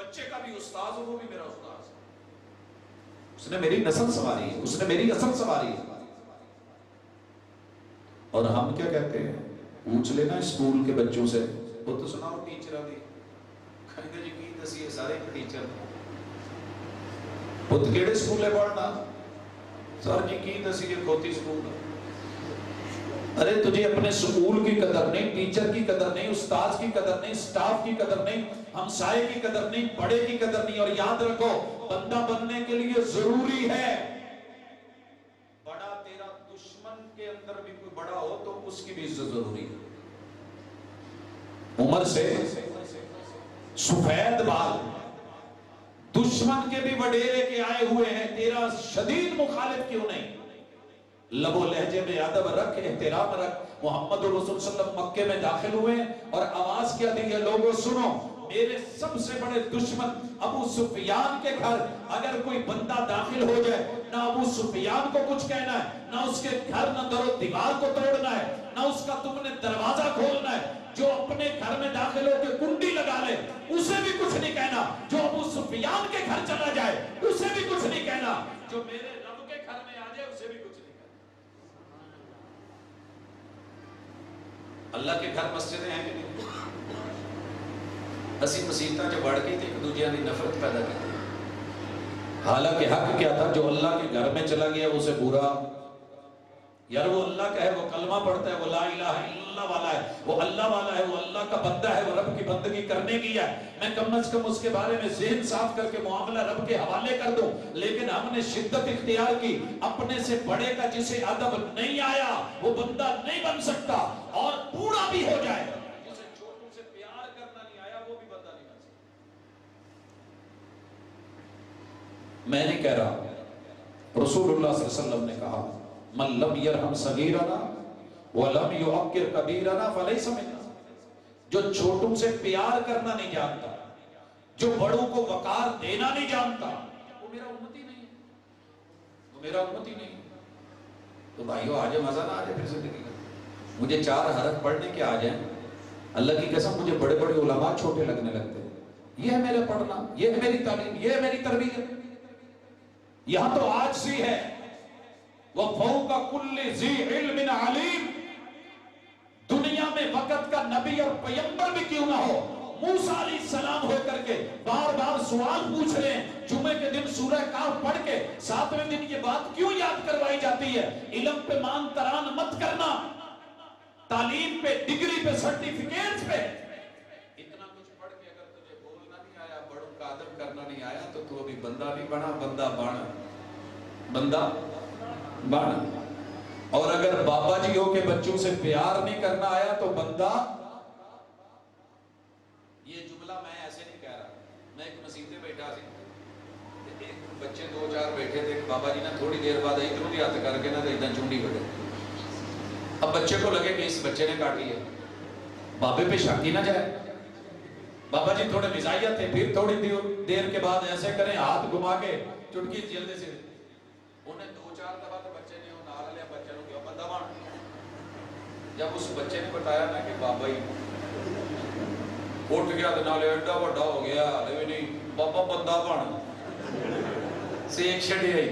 A: بچے کا بھی استاذ ہو، وہ بھی میرا استاذ ہے، اس نے میری نسل سنواری ہے، اس نے میری اصل سنواری ہے۔ اور ہم کیا کہتے ہیں؟ پوچھ لینا اسکول کے بچوں سے، وہ تو سناؤ ٹیچر ابھی کہیں گے جی کی دسی ہے سارے ٹیچر پت کیڑے سکولے پڑھنا سر جی کی دسی ہے کھوتی سکول۔ ارے تجھے اپنے سکول کی قدر نہیں، ٹیچر کی قدر نہیں، استاذ کی قدر نہیں، سٹاف کی قدر نہیں، ہمسائے کی قدر نہیں، بڑے کی قدر نہیں۔ اور یاد رکھو بندہ بننے کے لیے ضروری ہے بڑا، تیرا دشمن کے اندر بھی کوئی بڑا ہو تو اس کی بھی عزت ضروری ہے۔ عمر سے سفید بال دشمن کے بھی وڈیرے کے آئے ہوئے ہیں، تیرا شدید مخالف کیوں نہیں؟ لب و لہجے میں ادب رکھ، احترام رکھ۔ محمد رسول صلی اللہ علیہ وسلم مکے میں داخل ہوئے اور آواز کیا دی ہے، لوگوں سنو، میرے سب سے بڑے دشمن ابو سفیان کے گھر اگر کوئی بندہ داخل ہو جائے، نہ ابو سفیان کو کچھ کہنا ہے، نہ اس کے گھر نہ در و دیوار کو توڑنا ہے، نہ اس کا تم نے دروازہ کھولنا ہے۔ جو اپنے گھر میں داخل ہو کے کنڈی لگا لے اسے بھی کچھ نہیں کہنا، جو ابو سفیان کے گھر چلا جائے اسے بھی کچھ نہیں کہنا، جو میرے رب کے گھر میں آ جائے اسے بھی کچھ نہیں۔ اللہ کے گھر مسجدیں ہیں کہ نہیں؟ اسی مسیحتاں جو بڑھ گئی تھی ایک دوسرے کی نفرت پیدا کی، حالانکہ حق کیا تھا؟ جو اللہ کے گھر میں چلا گیا اسے برا، یار وہ اللہ کا ہے، وہ کلمہ پڑھتا ہے، وہ لا الہ الا اللہ والا ہے، وہ اللہ والا ہے، وہ اللہ کا بندہ ہے، وہ رب کی بندگی کرنے کی ہے، میں کم از کم اس کے بارے میں ذہن صاف کر کے معاملہ رب کے حوالے کر دوں۔ لیکن ہم نے شدت اختیار کی، اپنے سے بڑے کا جسے ادب نہیں آیا وہ بندہ نہیں بن سکتا، اور بوڑھا بھی ہو جائے جسے چھوٹوں سے پیار کرنا نہیں آیا وہ بھی بندہ نہیں بن سکتا۔ میں نہیں کہہ رہا، رسول اللہ صلی اللہ علیہ وسلم نے کہا من لم یرحم صغیرنا ولم یعقر کبیرنا فلیس منا، جو چھوٹوں سے پیار کرنا نہیں جانتا، جو بڑوں کو وقار دینا نہیں جانتا، وہ میرا امتی نہیں ہے، وہ میرا امتی نہیں ہے۔ تو بھائیو آج مزہ نہ آ جائے پھر زندگی کا، مجھے 4 حرف پڑھنے کے آ جائیں، اللہ کی قسم مجھے بڑے بڑے علماء چھوٹے لگنے لگتے ہیں۔ یہ ہے میرا پڑھنا، یہ ہے میری تعلیم، یہ ہے میری تربیت۔ یہاں تو آج سی ہے وَفَوْقَ كُلِّ ذِي عِلْمٍ عَلِيمٍ، دنیا میں وقت کا نبی اور پیغمبر بھی کیوں نہ ہو، موسیٰ علیہ السلام ہو کر کے بار بار سوال پوچھ رہے ہیں۔ جمعے کے دن سورہ کہف پڑھ کے 7ویں دن یہ بات کیوں یاد کروائی جاتی ہے؟ علم پہ مان تران مت کرنا، تعلیم پہ، ڈگری پہ، سرٹیفکیٹ پہ۔ اتنا کچھ پڑھ کے اگر تجھے بولنا نہیں آیا، بڑوں کا ادب کرنا نہیں آیا تو تو ابھی بندہ نہیں بنا، بندہ بن، بندہ بن۔ اور اگر بابا جی ہو کے بچوں سے پیار نہیں کرنا آیا تو بندہ، یہ جملہ میں ایسے نہیں کہہ رہا، میں ایک مسجد میں بیٹھا سی، ایک بچے 2-4 بیٹھے تھے، بابا جی نے تھوڑی دیر بعد ایک بھی ہاتھ کر کے نہ ادھر چونڈی بڑھے۔ اب بچے کو لگے کہ اس بچے نے کاٹی ہے، بابے پہ شک ہی نہ جائے۔ بابا جی تھوڑے مزاحیہ تھے، پھر تھوڑی دیر کے بعد ایسے کریں ہاتھ گھما کے چٹکی جلدی سے، انہیں 2-4 دفعہ تو بچے نے نال لیا، بچے نے کیا بندہ بن۔ جب اس بچے نے بتایا نا کہ بابا ہی اٹھ گیا تو نالے ایڈا بڑا ہو گیا، نہیں بابا بندہ بن سے ایک چھڑی رہی۔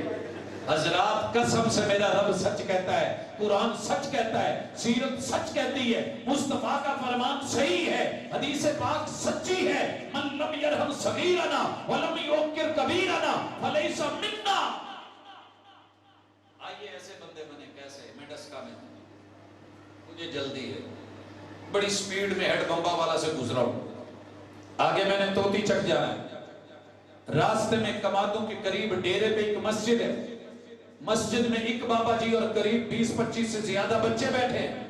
A: حضرات قسم سے میرا رب سچ کہتا ہے، قرآن سچ کہتا ہے، سیرت سچ کہتی ہے، مصطفیٰ کا فرمان صحیح ہے، حدیث پاک سچی ہے، من لم یرحم صغیرنا ولم یوقر کبیرنا فلیس منا۔ آئیے ایسے بندے بنے، کیسے؟ میں ڈسکا میں ہوں، مجھے جلدی ہے، بڑی سپیڈ میں ہیڈ بمبا والا سے گزرا ہوں، آگے میں نے توتی چک جانا ہے۔ راستے میں کمادوں کے قریب ڈیرے پہ ایک مسجد ہے، مسجد میں ایک بابا جی اور قریب 20-25 سے زیادہ بچے بیٹھے ہیں۔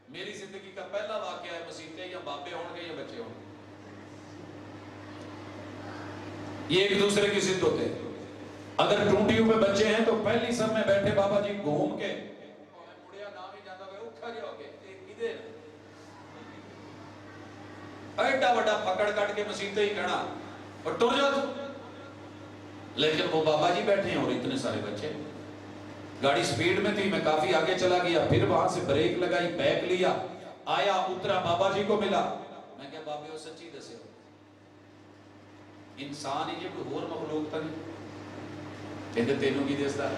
A: میری زندگی کا پہلا واقعہ ہے، مسیحتے یا بابے ہوں گے یا بچے ہوں گے، یہ ایک دوسرے کی ضد ہوتے ہیں۔ اگر ٹونٹیوں پہ بچے ہیں تو پہلی سب میں بیٹھے بابا جی گھوم کے مڑیا نام ہی جاتا ہے، اٹھا گیا ہو کے ادھر ایڈا بڑا پکڑ کٹ کے مسیحتے ہی کہنا اور ٹور جاؤ تو۔ لیکن وہ بابا جی بیٹھے ہیں اور اتنے سارے بچے، گاڑی سپیڈ میں تھی، میں کافی آگے چلا گیا، پھر وہاں سے بریک لگائی، بیک لیا، آیا اترا، بابا جی کو ملا، میں کہا بابے ہو سچی دسے ہو، انسان ہی جی کوئی ہور مخلوق تو نہیں کہ تینوں کی دستا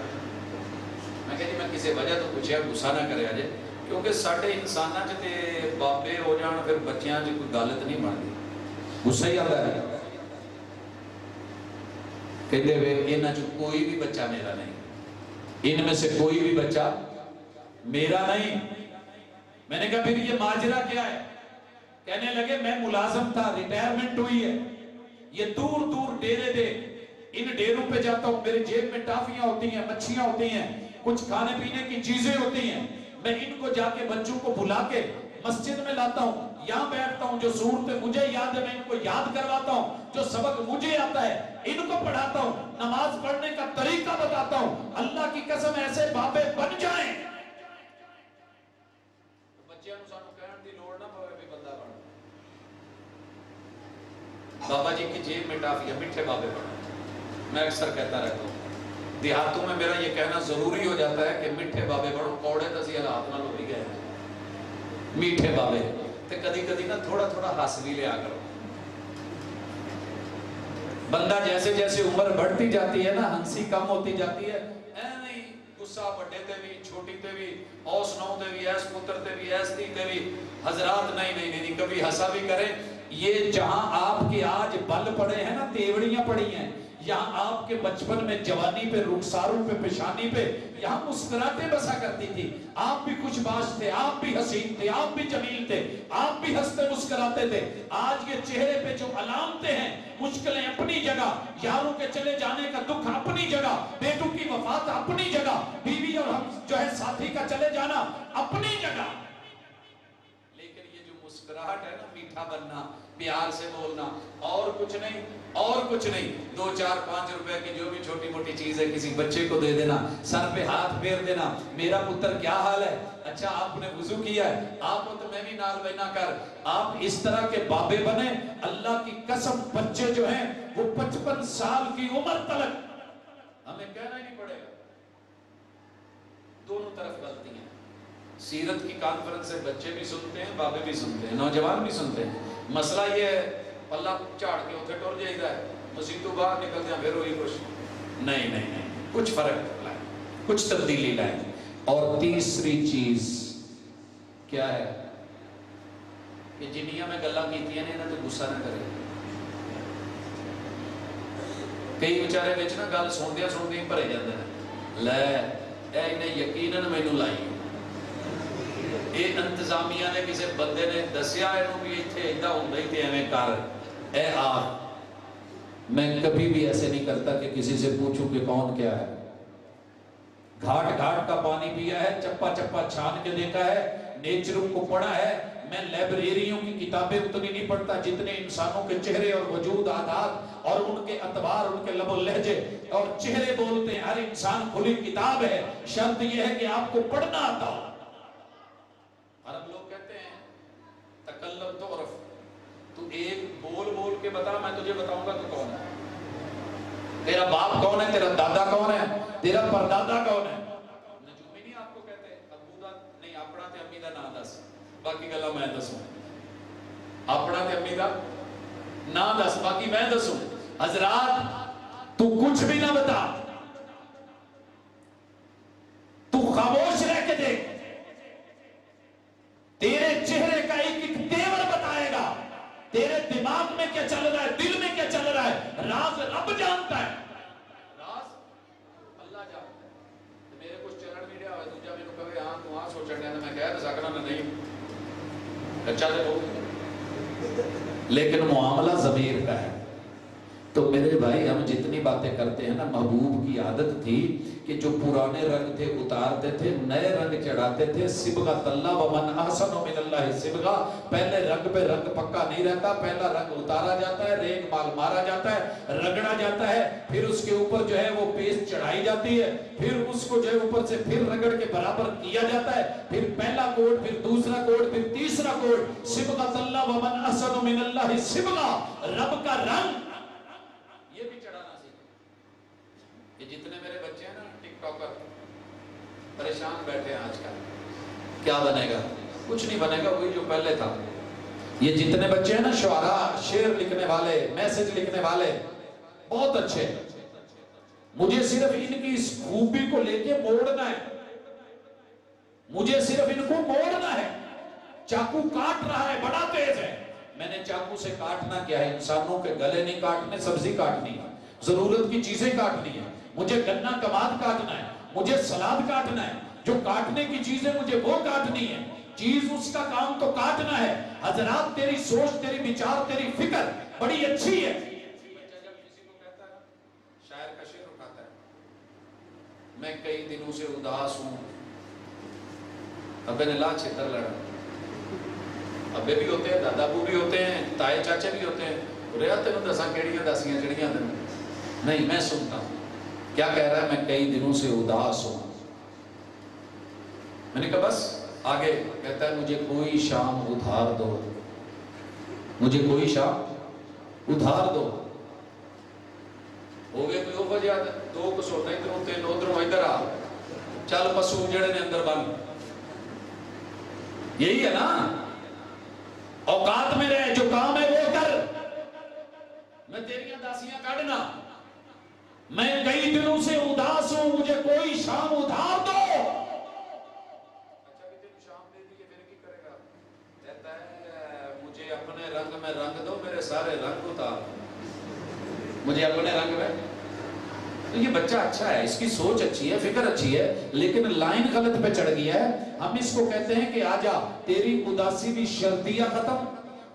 A: میں کہ جی میں کسی وجہ تو پوچھا غصہ نہ کرے جے کیونکہ ساڈے انساناں چ تے بابے ہو جان پھر بچیاں چ کوئی گل تے نہیں بنتی غصہ ہی آتا ہے کہتے ہوئے انہاں چ کوئی بھی بچہ میرا نہیں ان میں سے کوئی بھی بچہ میرا نہیں میں نے کہا پھر یہ ماجرا کیا ہے کہنے لگے میں ملازم تھا ریٹائرمنٹ ہوئی ہے یہ دور دور ڈیرے دے ان ڈیروں پہ جاتا ہوں میرے جیب میں ٹافیاں ہوتی ہیں مچھیاں ہوتی ہیں کچھ کھانے پینے کی چیزیں ہوتی ہیں میں ان کو جا کے بچوں کو بلا کے مسجد میں لاتا ہوں یہاں بیٹھتا ہوں جو صورتیں مجھے یاد ہے میں ان کو یاد کرواتا ہوں جو سبق مجھے آتا ہے ان کو پڑھاتا ہوں نماز پڑھنے کا طریقہ بتاتا ہوں اللہ کی قسم ایسے بابے بن جائیں بچیاں نوں سانوں کہن دی لوڑ نہ پوے بھی بندہ بن بابا جی کی جیب میں ٹافیاں میٹھے بابے بن میں اکثر کہتا رہتا ہوں دیہاتوں میں میرا یہ کہنا ضروری ہو جاتا ہے کہ میٹھے بابے بڑھو کوڑے تسی حالات نہ لوگ گئے میٹھے بابے تے کدی کدی نا تھوڑا تھوڑا ہس بھی لیا کرو بندہ جیسے جیسے عمر بڑھتی جاتی ہے نا ہنسی کم ہوتی جاتی ہے نہیں غصہ بڑے تے بھی چھوٹی تے بھی اوس نو تے بھی ایس پتر تے بھی ایس دی تے بھی حضرات نہیں کبھی ہنسا بھی کریں یہ جہاں آپ کے آج بل پڑے ہیں نا تیوڑیاں پڑی ہیں یہاں آپ کے بچپن میں جوانی پہ رخساروں پہ پیشانی پہ یہاں مسکراتے بسا کرتی تھی آپ بھی کچھ باش تھے آپ بھی حسین تھے آپ بھی جمیل تھے آپ بھی ہنستے مسکراتے تھے آج یہ چہرے پہ جو علامتیں ہیں مشکلیں اپنی جگہ یاروں کے چلے جانے کا دکھ اپنی جگہ بیٹوں کی وفات اپنی جگہ بیوی اور ہم جو ہے ساتھی کا چلے جانا اپنی جگہ لیکن یہ جو مسکراہٹ ہے نا میٹھا بننا پیار سے بولنا اور کچھ نہیں 2 4 5 روپے کی جو بھی چھوٹی موٹی چیز ہے کسی بچے کو دے دینا سر پہ ہاتھ پھیر دینا میرا پتر کیا حال ہے اچھا آپ نے وضو کیا ہے آپ کو تو میں بھی نال بہنا کر آپ اس طرح کے بابے بنے اللہ کی قسم بچے جو ہیں وہ 55 سال کی عمر تلک ہمیں کہنا ہی نہیں پڑے گا دونوں طرف غلطی ہیں سیرت کی کانفرنس سے بچے بھی سنتے ہیں بابے بھی سنتے ہیں نوجوان بھی سنتے ہیں مسئلہ یہ ہے اللہ جھاڑ کے اتنے ٹر جائے گا مسجد تو باہر نکلتے ہیں پھر وہی کچھ نہیں کچھ فرق لائیں کچھ تبدیلی لائیں اور تیسری چیز کیا ہے کہ جنیاں میں گلاں کیتیاں نے انہاں تے غصہ نہ کرے کئی بیچارے وچ نا گل سندیاں بھرے جاندے ہیں لے اے انہیں یقیناً مینوں لائی اے انتظامیہ نے کسی بندے نے دسیا انہوں بھی اتھے ایدہ ہوں گئی تھے ہمیں کار اے میں کبھی بھی ایسے نہیں کرتا کہ کسی سے پوچھوں کہ کون کیا ہے گھاٹ گھاٹ کا پانی پیا ہے چپا چپا چھان کے دیکھا ہے نیچروں کو پڑھا ہے میں لائبریریوں کی کتابیں اتنی نہیں پڑھتا جتنے انسانوں کے چہرے اور وجود عادات اور ان کے اعتبار ان کے لب و لہجے اور چہرے بولتے ہیں ہر انسان کھلی کتاب ہے شرط یہ ہے کہ آپ کو پڑھنا آتا ہو عرب لوگ کہتے ہیں تکلم تعرف تو ایک بول کے بتا میں تجھے بتاؤں گا تو کون ہے تیرا باپ کون ہے تیرا دادا کون ہے تیرا پردادا کون ہے نجومی نہیں آپ کو کہتے ابو دا نہیں اپنا تے امی دا نام دس باقی گلا میں دسوں اپنا تے امی دا نام دس باقی میں دسوں حضرات تو کچھ بھی نہ بتا تو خاموش رہ کے دیکھ تیرے چہرے کا ایک تیور بتائے گا تیرے دماغ میں کیا چل رہا ہے دل میں کیا چل رہا ہے راز رب جانتا ہے راز اللہ جانتا ہے میرے کچھ چلن میڈیا ہوئے دوجہ میں کہے ہاں تو ہاں سوچن گیا میں کہہ سکنا نہیں اچھا دے بہت لیکن معاملہ ضمیر کا ہے تو میرے بھائی ہم جتنی باتیں کرتے ہیں نا محبوب کی عادت تھی کہ جو پرانے رنگ تھے اتارتے تھے نئے رنگ چڑھاتے تھے صبغۃ اللہ ومن احسن من اللہ صبغہ پہلے رنگ پہ رنگ پکا نہیں رہتا پہلا رنگ اتارا جاتا ہے ریگ مال مارا جاتا ہے رگڑا جاتا ہے پھر اس کے اوپر جو ہے وہ پیسٹ چڑھائی جاتی ہے پھر اس کو جو ہے اوپر سے پھر رگڑ کے برابر کیا جاتا ہے پھر پہلا کوڈ پھر دوسرا کوڈ پھر تیسرا کوڈ صبغۃ اللہ ومن احسن من اللہ صبغہ رب کا رنگ یہ بھی چڑھانا سیکھیں یہ جتنے میرے بچے ہیں نا ٹک ٹاکر پریشان بیٹھے ہیں آج کل کیا بنے گا کچھ نہیں بنے گا وہی جو پہلے تھا یہ جتنے بچے ہیں نا شعراء، شعر لکھنے والے، میسج لکھنے والے، بہت اچھے، مجھے صرف ان کی اس خوبی کو لے کے موڑنا ہے، مجھے صرف ان کو موڑنا ہے۔ چاقو کاٹ رہا ہے، بڑا تیز ہے، میں نے چاقو سے کاٹنا کیا ہے؟ انسانوں کے گلے نہیں کاٹنے، سبزی کاٹنی ہے، ضرورت کی چیزیں کاٹنی ہے، مجھے گنا کباب کاٹنا ہے، مجھے سلاد کاٹنا ہے، جو کاٹنے کی چیزیں مجھے وہ کاٹنی ہے، چیز اس کا کام تو کاٹنا ہے۔ حضرات تیری سوچ، تیری بچار، تیری فکر بڑی اچھی ہے۔ بچہ جب کسی کو کہتا ہے، شاعر کا شعر اٹھاتا ہے، میں کئی دنوں سے اداس ہوں، ابے نے لا چھتر لڑا، ابے بھی ہوتے ہیں، دادا ابو بھی ہوتے ہیں، تائے چاچے بھی ہوتے ہیں، رہا تینوں دساں کیڑیاں داسیاں جڑیاں دن نہیں، میں سنتا ہوں کیا کہہ رہا ہے، میں کئی دنوں سے اداس ہوں۔ میں نے کہا بس آگے، کہتا ہے مجھے کوئی شام ادھار دو، مجھے کوئی شام ادھار دو۔ ہو گئے کوئی وجہ دو کچھ ہوتا ہے، ادھروں تین ادھروں ادھر آ، چل پسو جڑے نے اندر بن، یہی ہے نا، اوقات میں رہے، جو کام ہے وہ کر، میں تیریاں داسیاں کاٹنا، میں کئی دنوں سے اداس ہوں، مجھے کوئی شام ادھار دو۔ اچھا بھی تین شام دے دیئے پھر کی کرے گا؟ کہتا ہے مجھے اپنے رنگ میں رنگ دو، میرے سارے رنگ اتار، مجھے اپنے رنگ میں۔ تو یہ بچہ اچھا ہے، اس کی سوچ اچھی ہے، فکر اچھی ہے، لیکن لائن غلط پہ چڑھ گیا ہے۔ ہم اس کو کہتے ہیں کہ آجا تیری اداسی بھی شرطیہ ختم،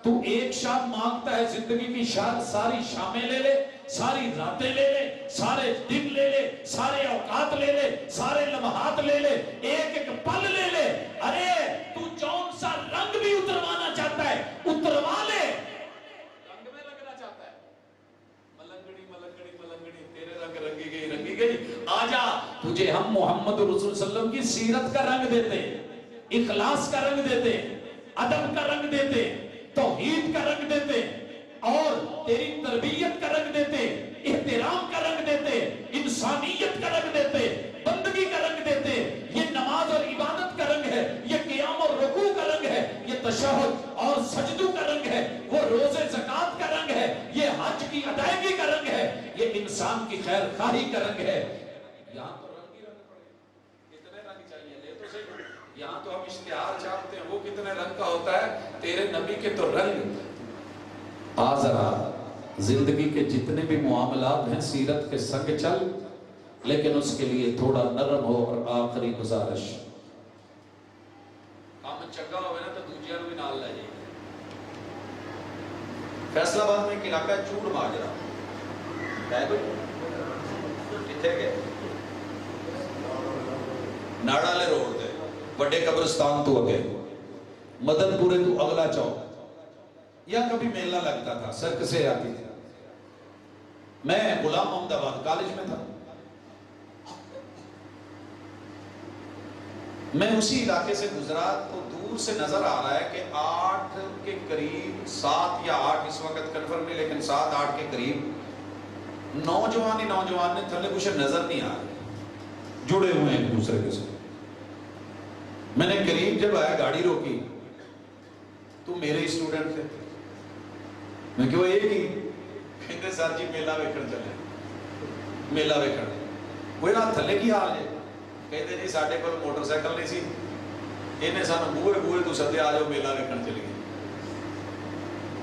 A: تو ایک شام مانگتا ہے، زندگی کی ساری شامیں لے لے، ساری راتیں لے لے، سارے دن لے لے، سارے اوقات لے لے، سارے لمحات لے لے، ایک ایک پل لے لے۔ ارے تو جون سا رنگ بھی اتروانا چاہتا ہے اتروا لے، رنگ میں لگنا چاہتا ہے، ملنگڑی ملنگڑی ملنگڑی، تیرے رنگ رنگی گئی رنگی گئی، آجا تجھے ہم محمد رسول صلی اللہ علیہ وسلم کی سیرت کا رنگ دیتے، اخلاص کا رنگ دیتے، ادب کا رنگ دیتے، توحید کا رنگ دیتے، اور تیری تربیت کا رنگ دیتے، احترام کا رنگ دیتے، انسانیت کا رنگ دیتے، بندگی کا رنگ دیتے۔ یہ نماز اور عبادت کا رنگ ہے، یہ قیام اور رکوع کا رنگ ہے، یہ تشہد اور سجدوں کا رنگ ہے، وہ روزے زکوٰۃ کا رنگ ہے، یہ حج کی ادائیگی کا رنگ ہے، یہ انسان کی خیر خواہی کا رنگ ہے۔ یہاں تو رنگ ہی رنگ پڑے، کتنے رنگ چاہیے لے تو صحیح۔ یہاں تو ہم اشتہار چاہتے ہیں، وہ کتنے رنگ کا ہوتا ہے، تیرے نبی کے تو رنگ۔ آ ذرا زندگی کے جتنے بھی معاملات ہیں سیرت کے سنگ چل، لیکن اس کے لیے تھوڑا نرم ہو۔ اور آخری گزارش، کام چنگا ہوئے نا تو دوجیاں بھی نال لے جائے۔ فیصلہ آباد میں ایک علاقہ ہے چوڑ ماجرا، ہے کوئی کتنے گئے؟ ناڑالے روڈ دے بڑے قبرستان تو اگے، مدن پورے تو اگلا چوک، یا کبھی میلہ لگتا تھا، سرکسیں آتی تھی۔ میں غلام محمد آباد کالج میں تھا، میں اسی علاقے سے گزرا تو دور سے نظر آ رہا ہے کہ 8 کے قریب، 7 یا 8 اس وقت کنفرم نہیں، لیکن 7-8 کے قریب نوجوان ہی نوجوان نے، تھلے کچھ نظر نہیں آ رہے، جڑے ہوئے ایک دوسرے کے ساتھ۔ میں نے قریب جب آیا گاڑی روکی تو میرے ہی اسٹوڈنٹ تھے، میں کہو ایک ہی کہتے سر جی میلہ ویکھن چلے، میلہ ویکھن کوئی نہ تھلے کی حال ہے، کہتے جی ساڈے کول موٹر سائیکل نہیں سی، انہیں سانو بوئے بوئے تو سدیا آ جاؤ میلہ ویکھن چلی گئے،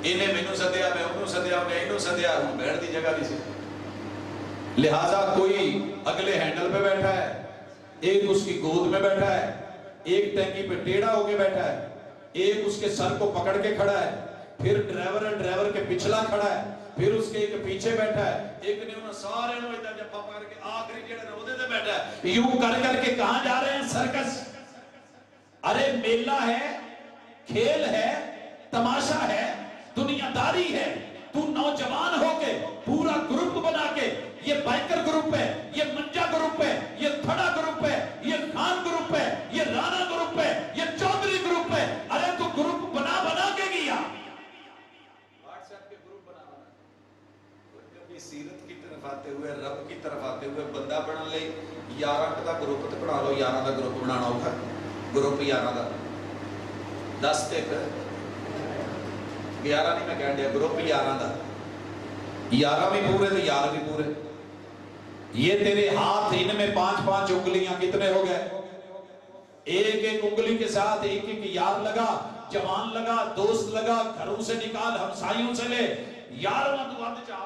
A: انہیں مینوں سدیا، میں انہوں سدیا، میں انہوں سدیا، ہوں بیٹھ دی جگہ نہیں سی، لہٰذا کوئی اگلے ہینڈل پہ بیٹھا ہے، ایک اس کی گود میں بیٹھا ہے، ایک ٹینکی پہ ٹیڑھا ہو کے بیٹھا ہے، ایک اس کے سر کو پکڑ کے کھڑا ہے، پھر ڈرائیور کے پچھلا کھڑا ہے، پھر اس کے ایک پیچھے بیٹھا ہے، ایک نے انہوں سارے انہوں ادھر جب پکڑ کے آخری جڑے نے ادھے دے بیٹھا ہے، یوں کر کر کے کہاں جا رہے ہیں؟ سرکس۔ ارے میلہ ہے، کھیل ہے، تماشا ہے، دنیا داری ہے، تو نوجوان ہو کے پورا گروپ بنا کے، یہ بائکر گروپ ہے، یہ منجا گروپ ہے، یہ تھڑا گروپ ہے، یہ خان گروپ ہے، یہ رانا گروپ ہے، یہ چودھری گروپ ہے، ارے تو گروپ بنا بنا کے گیا، واٹس ایپ کے گروپ بنا بنا کے، کبھی سیرت کی طرف آتے ہوئے، رب کی طرف آتے ہوئے بندہ بنا لے، 11 کا گروپ تو بنا لو، 11 کا گروپ بنانا ہوگا، گروپ 11 کا 10 تک 11 نہیں میں کہہ دیا گروپ 11 دا 11 بھی پورے تو یار بھی پورے. یہ تیرے ہاتھ ان میں 5-5 انگلیاں کتنے ہو گئے؟ ایک ایک انگلی کے ساتھ ایک ایک یار لگا، جوان لگا، دوست لگا، گھروں سے نکال، ہمسائیوں سے لے، یار نہ تو آتے چاہ.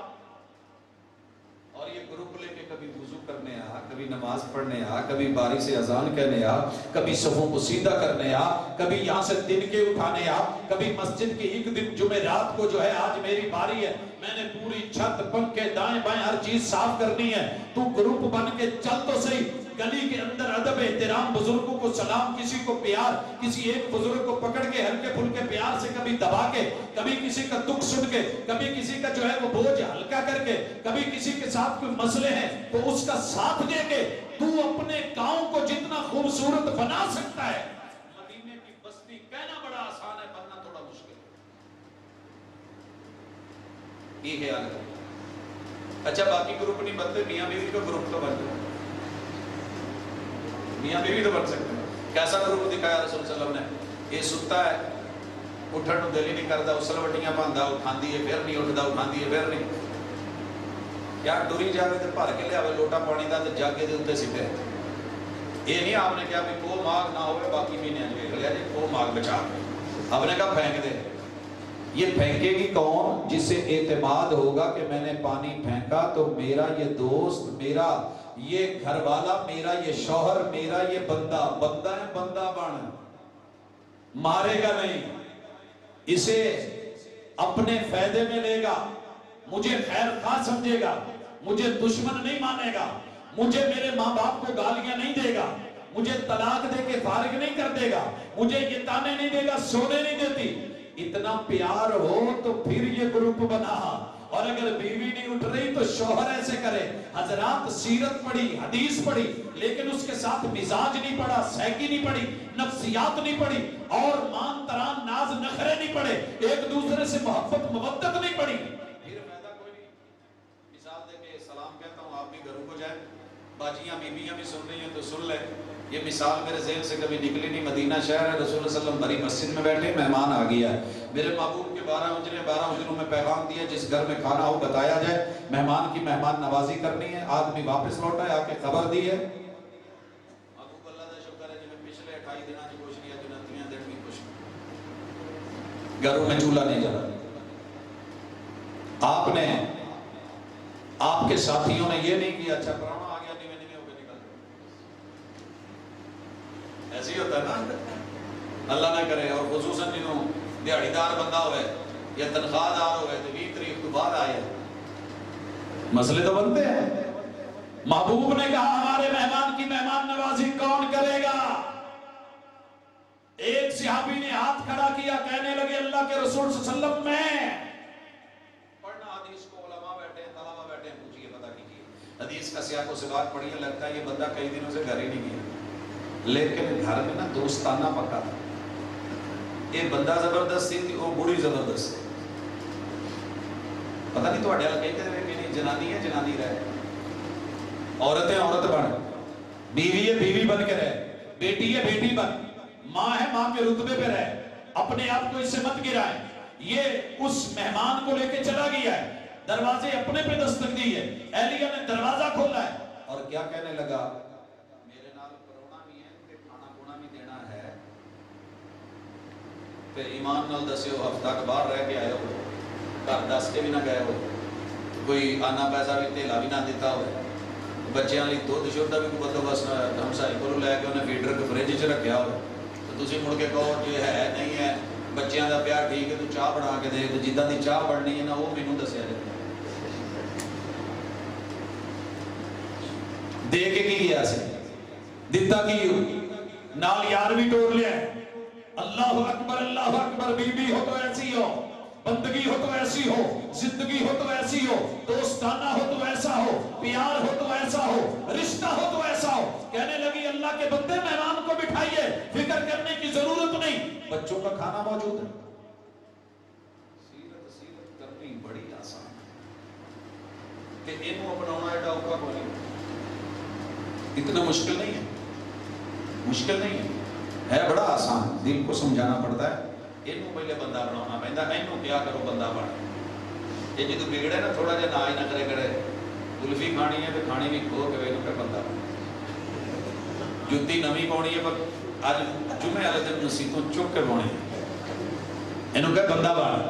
A: اور یہ گروپ لے کے کبھی وضو کرنے آ، کبھی نماز پڑھنے آ، کبھی باری سے اذان کہنے آ، کبھی صفوں کو سیدھا کرنے آ، کبھی یہاں سے دن کے اٹھانے آ، کبھی مسجد کے ایک دن جمعرات کو جو ہے آج میری باری ہے، میں نے پوری چھت پنکھے دائیں بائیں ہر چیز صاف کرنی ہے. تو گروپ بن کے چل تو صحیح. گلی کے اندر ادب احترام، بزرگوں کو سلام، کسی کو پیار، کسی ایک بزرگ کو پکڑ کے ہلکے پھلکے پیار سے کبھی دبا کے، کبھی کسی کا دکھ سن کے، کبھی کسی کا جو ہے وہ بوجھ ہلکا کر کے، کبھی کسی کے ساتھ کوئی مسئلے ہیں تو اس کا ساتھ دے کے تو اپنے گاؤں کو جتنا خوبصورت بنا سکتا ہے. مدینے کی بستی کہنا بڑا آسان ہے، بننا تھوڑا مشکل ہے. یہ خیال ہے. اچھا باقی گروپ نہیں بنتے، میاں بیوی کا گروپ تو بن جائے. میاں بیوی تو بن سکتے ہیں. کیسا گروپ دکھایا رسول صلی اللہ علیہ وسلم نے؟ یہ ستا ہے، اٹھن نو دل ہی نہیں کرتا، اسلوٹیاں پاندا، اٹھاندی ہے پھر نہیں اٹھدا، اٹھاندی ہے پھر نہیں. یار ڈوری جاوے تے بھر کے لیا لوٹا پانی دا تے جاگے دے اوتے سٹے. یہ نہیں آپ نے کہا بھی کو ماغ نہ ہوئے باقی مہینے دیکھ لیا جی کو ماغ بچا کے. آپ نے کہا پھینک دے. یہ پھینکے گی کون؟ جس سے اعتماد ہوگا کہ میں نے پانی پھینکا تو میرا یہ دوست، میرا یہ گھر والا، میرا یہ شوہر، میرا یہ بندہ، بندہ ہے بندہ بن، مارے گا نہیں، اسے اپنے فائدے میں لے گا، مجھے خیر خواہ سمجھے گا، مجھے دشمن نہیں مانے گا، مجھے میرے ماں باپ کو گالیاں نہیں دے گا، مجھے طلاق دے کے فارغ نہیں کر دے گا، مجھے یہ تانے نہیں دے گا، سونے نہیں دیتی. اتنا پیار ہو تو پھر یہ گروپ بنا. اور اگر بیوی نہیں اٹھ رہی تو شوہر ایسے کرے. حضرات سیرت پڑھی، حدیث پڑھی، لیکن اس کے ساتھ مزاج نہیں پڑھا، سائیکی نہیں پڑھی، نفسیات نہیں پڑھی، اور مان تران ناز نخرے نہیں پڑھے، ایک دوسرے سے محبت مودت نہیں پڑھی. پھر فائدہ کوئی نہیں. مثال دے کے سلام کہتا ہوں، آپ بھی گھروں کو جائیں، باجیاں بیویاں بھی سن رہی ہیں تو سن لیں. یہ مثال میرے ذہن سے کبھی نکلی نہیں. مدینہ شہر ہے، رسول اللہ صلی اللہ علیہ وسلم بڑی مسجد میں بیٹھے، مہمان آ گیا ہے. میرے محبوب کے 12 اجروں میں پیغام دیا جس گھر میں کھانا ہو بتایا جائے، مہمان کی مہمان نوازی کرنی ہے. آدمی واپس لوٹا ہے، آ کے خبر دی ہے. محبوب اللہ دا شکر ہے جی پچھلے 28 دنوں کی کچھ نہیں ہے، جنتیاں دن بھی کچھ نہیں. گھروں میں چولہا نہیں جلا. آپ نے، آپ کے ساتھیوں نے یہ نہیں کیا اچھا پرانا آ گیا نیوے نیوے ہو کے نکل. ایسے ہی ہوتا ہے نا، اللہ نہ کرے. اور خصوصاً جنہوں دیہڑی دار بندہ ہوئے یا تنخواہ دار ہوئے تو 20 تاریخ تو بعد آئے، مسئلے تو بنتے ہیں. محبوب نے کہا ہمارے مہمان کی مہمان نوازی کون کرے گا؟ ایک صحابی نے ہاتھ کھڑا کیا، کہنے لگے اللہ کے رسول صلی اللہ علیہ وسلم میں. پڑھنا حدیث کو علماء بیٹھے ہیں، طلباء بیٹھے ہیں، پوچھئے پتہ کیجئے. حدیث کا سیاق و سباق پڑھیے، لگتا ہے یہ بندہ کئی دنوں سے گھر ہی نہیں گیا، لیکن گھر میں نا دوستانہ پکا تھا. یہ بندہ زبردست تھی، وہ بڑی زبردست. پتہ نہیں تو اڈیال کہتے ہیں کہ نہیں، جنانی ہے جنانی رہے، عورت ہے عورت بن، بیوی ہے بیوی بن کے رہے، بیٹی ہے بیٹی بن، ماں ہے ماں کے رتبے پہ رہے. اپنے آپ کو اس سے مت گرائیں. یہ اس مہمان کو لے کے چلا گیا ہے، دروازے اپنے پہ دستک دی ہے. اہلیہ نے دروازہ کھولا ہے اور کیا کہنے لگا؟ میرے نال کرونا بھی ہے کہ کھانا کھونا بھی دینا ہے، پھر ایمان نال دسیو ہفتہ کے باہر رہ کے آئے ہو، گھر دس کے بھی نہ گئے ہو، کوئی آنا پیسہ بھی تیلا بھی نہ دیتا ہو، بچیاں لی دودھ شدہ بھی کوئی بندوبست نہ ہوتا، ہمسائی کو لے کے انہیں فیڈر کے فریج چ رکھیا ہو تو تسی مڑ کے کہو جو ہے نہیں ہے بچیاں دا پیار ٹھیک ہے تو چاہ بنا کے دے، تو جداں دی چاہ بننی ہے نا وہ مینوں دسیا جائے. دے کے کی گیا سے دتا کی نال یار بھی ٹور لیا. اللہ اکبر. بی بی ہو تو ایسی ہو، بندگی ہو تو ایسی ہو، زندگی ہو تو ایسی ہو، دوستانہ ہو تو ایسا ہو، پیار ہو تو ایسا ہو، رشتہ ہو تو ایسا ہو. کہنے لگی اللہ کے بندے مہمان کو بٹھائیے، فکر کرنے کی ضرورت نہیں، بچوں کا کھانا موجود ہے. سیرت کرنی بڑی آسان ہے کہ انہوں اپناؤنا ایڈا اوکا کو نہیں، اتنا مشکل نہیں ہے، مشکل نہیں ہے بڑا آسان. دل کو سمجھانا پڑتا ہے. ਇਹਨੂੰ ਪਹਿਲੇ ਬੰਦਾ ਬਣਾਉਣਾ ਪੈਂਦਾ, ਇਹਨੂੰ ਕਿਹਾ ਕਰੋ ਬੰਦਾ ਬਣ। ਇਹ ਜਦੋਂ ਵਿਗੜੇ ਨਾ ਥੋੜਾ ਜਿਹਾ ਨਾ ਹੀ ਨਾ ਕਰੇ ਕਰੇ, ਕੁਲਫੀ ਖਾਣੀ ਹੈ ਤੇ ਖਾਣੀ ਵੀ ਖੋ ਕੇ ਵੇਖ ਕੇ ਬੰਦਾ, ਜੁੱਤੀ ਨਵੀਂ ਪਾਉਣੀ ਹੈ ਪਰ ਅੱਜ ਜੁਮੇ ਵਾਲੇ ਦਿਨ ਨਸੀਤੋਂ ਚੁੱਕ ਕੇ ਪਾਉਣੀ, ਇਹਨੂੰ ਕਹੇ ਬੰਦਾ ਬਣ।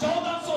A: 1400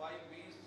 A: 5-20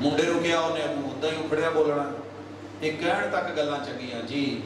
A: ਮੁੰਡੇ ਨੂੰ ਕਿਹਾ ਉਹਨੇ ਉਦਾਂ ਹੀ ਉਖੜਿਆ ਬੋਲਣਾ। ਇਹ ਕਹਿਣ ਤੱਕ ਗੱਲਾਂ ਚੰਗੀਆਂ ਜੀ।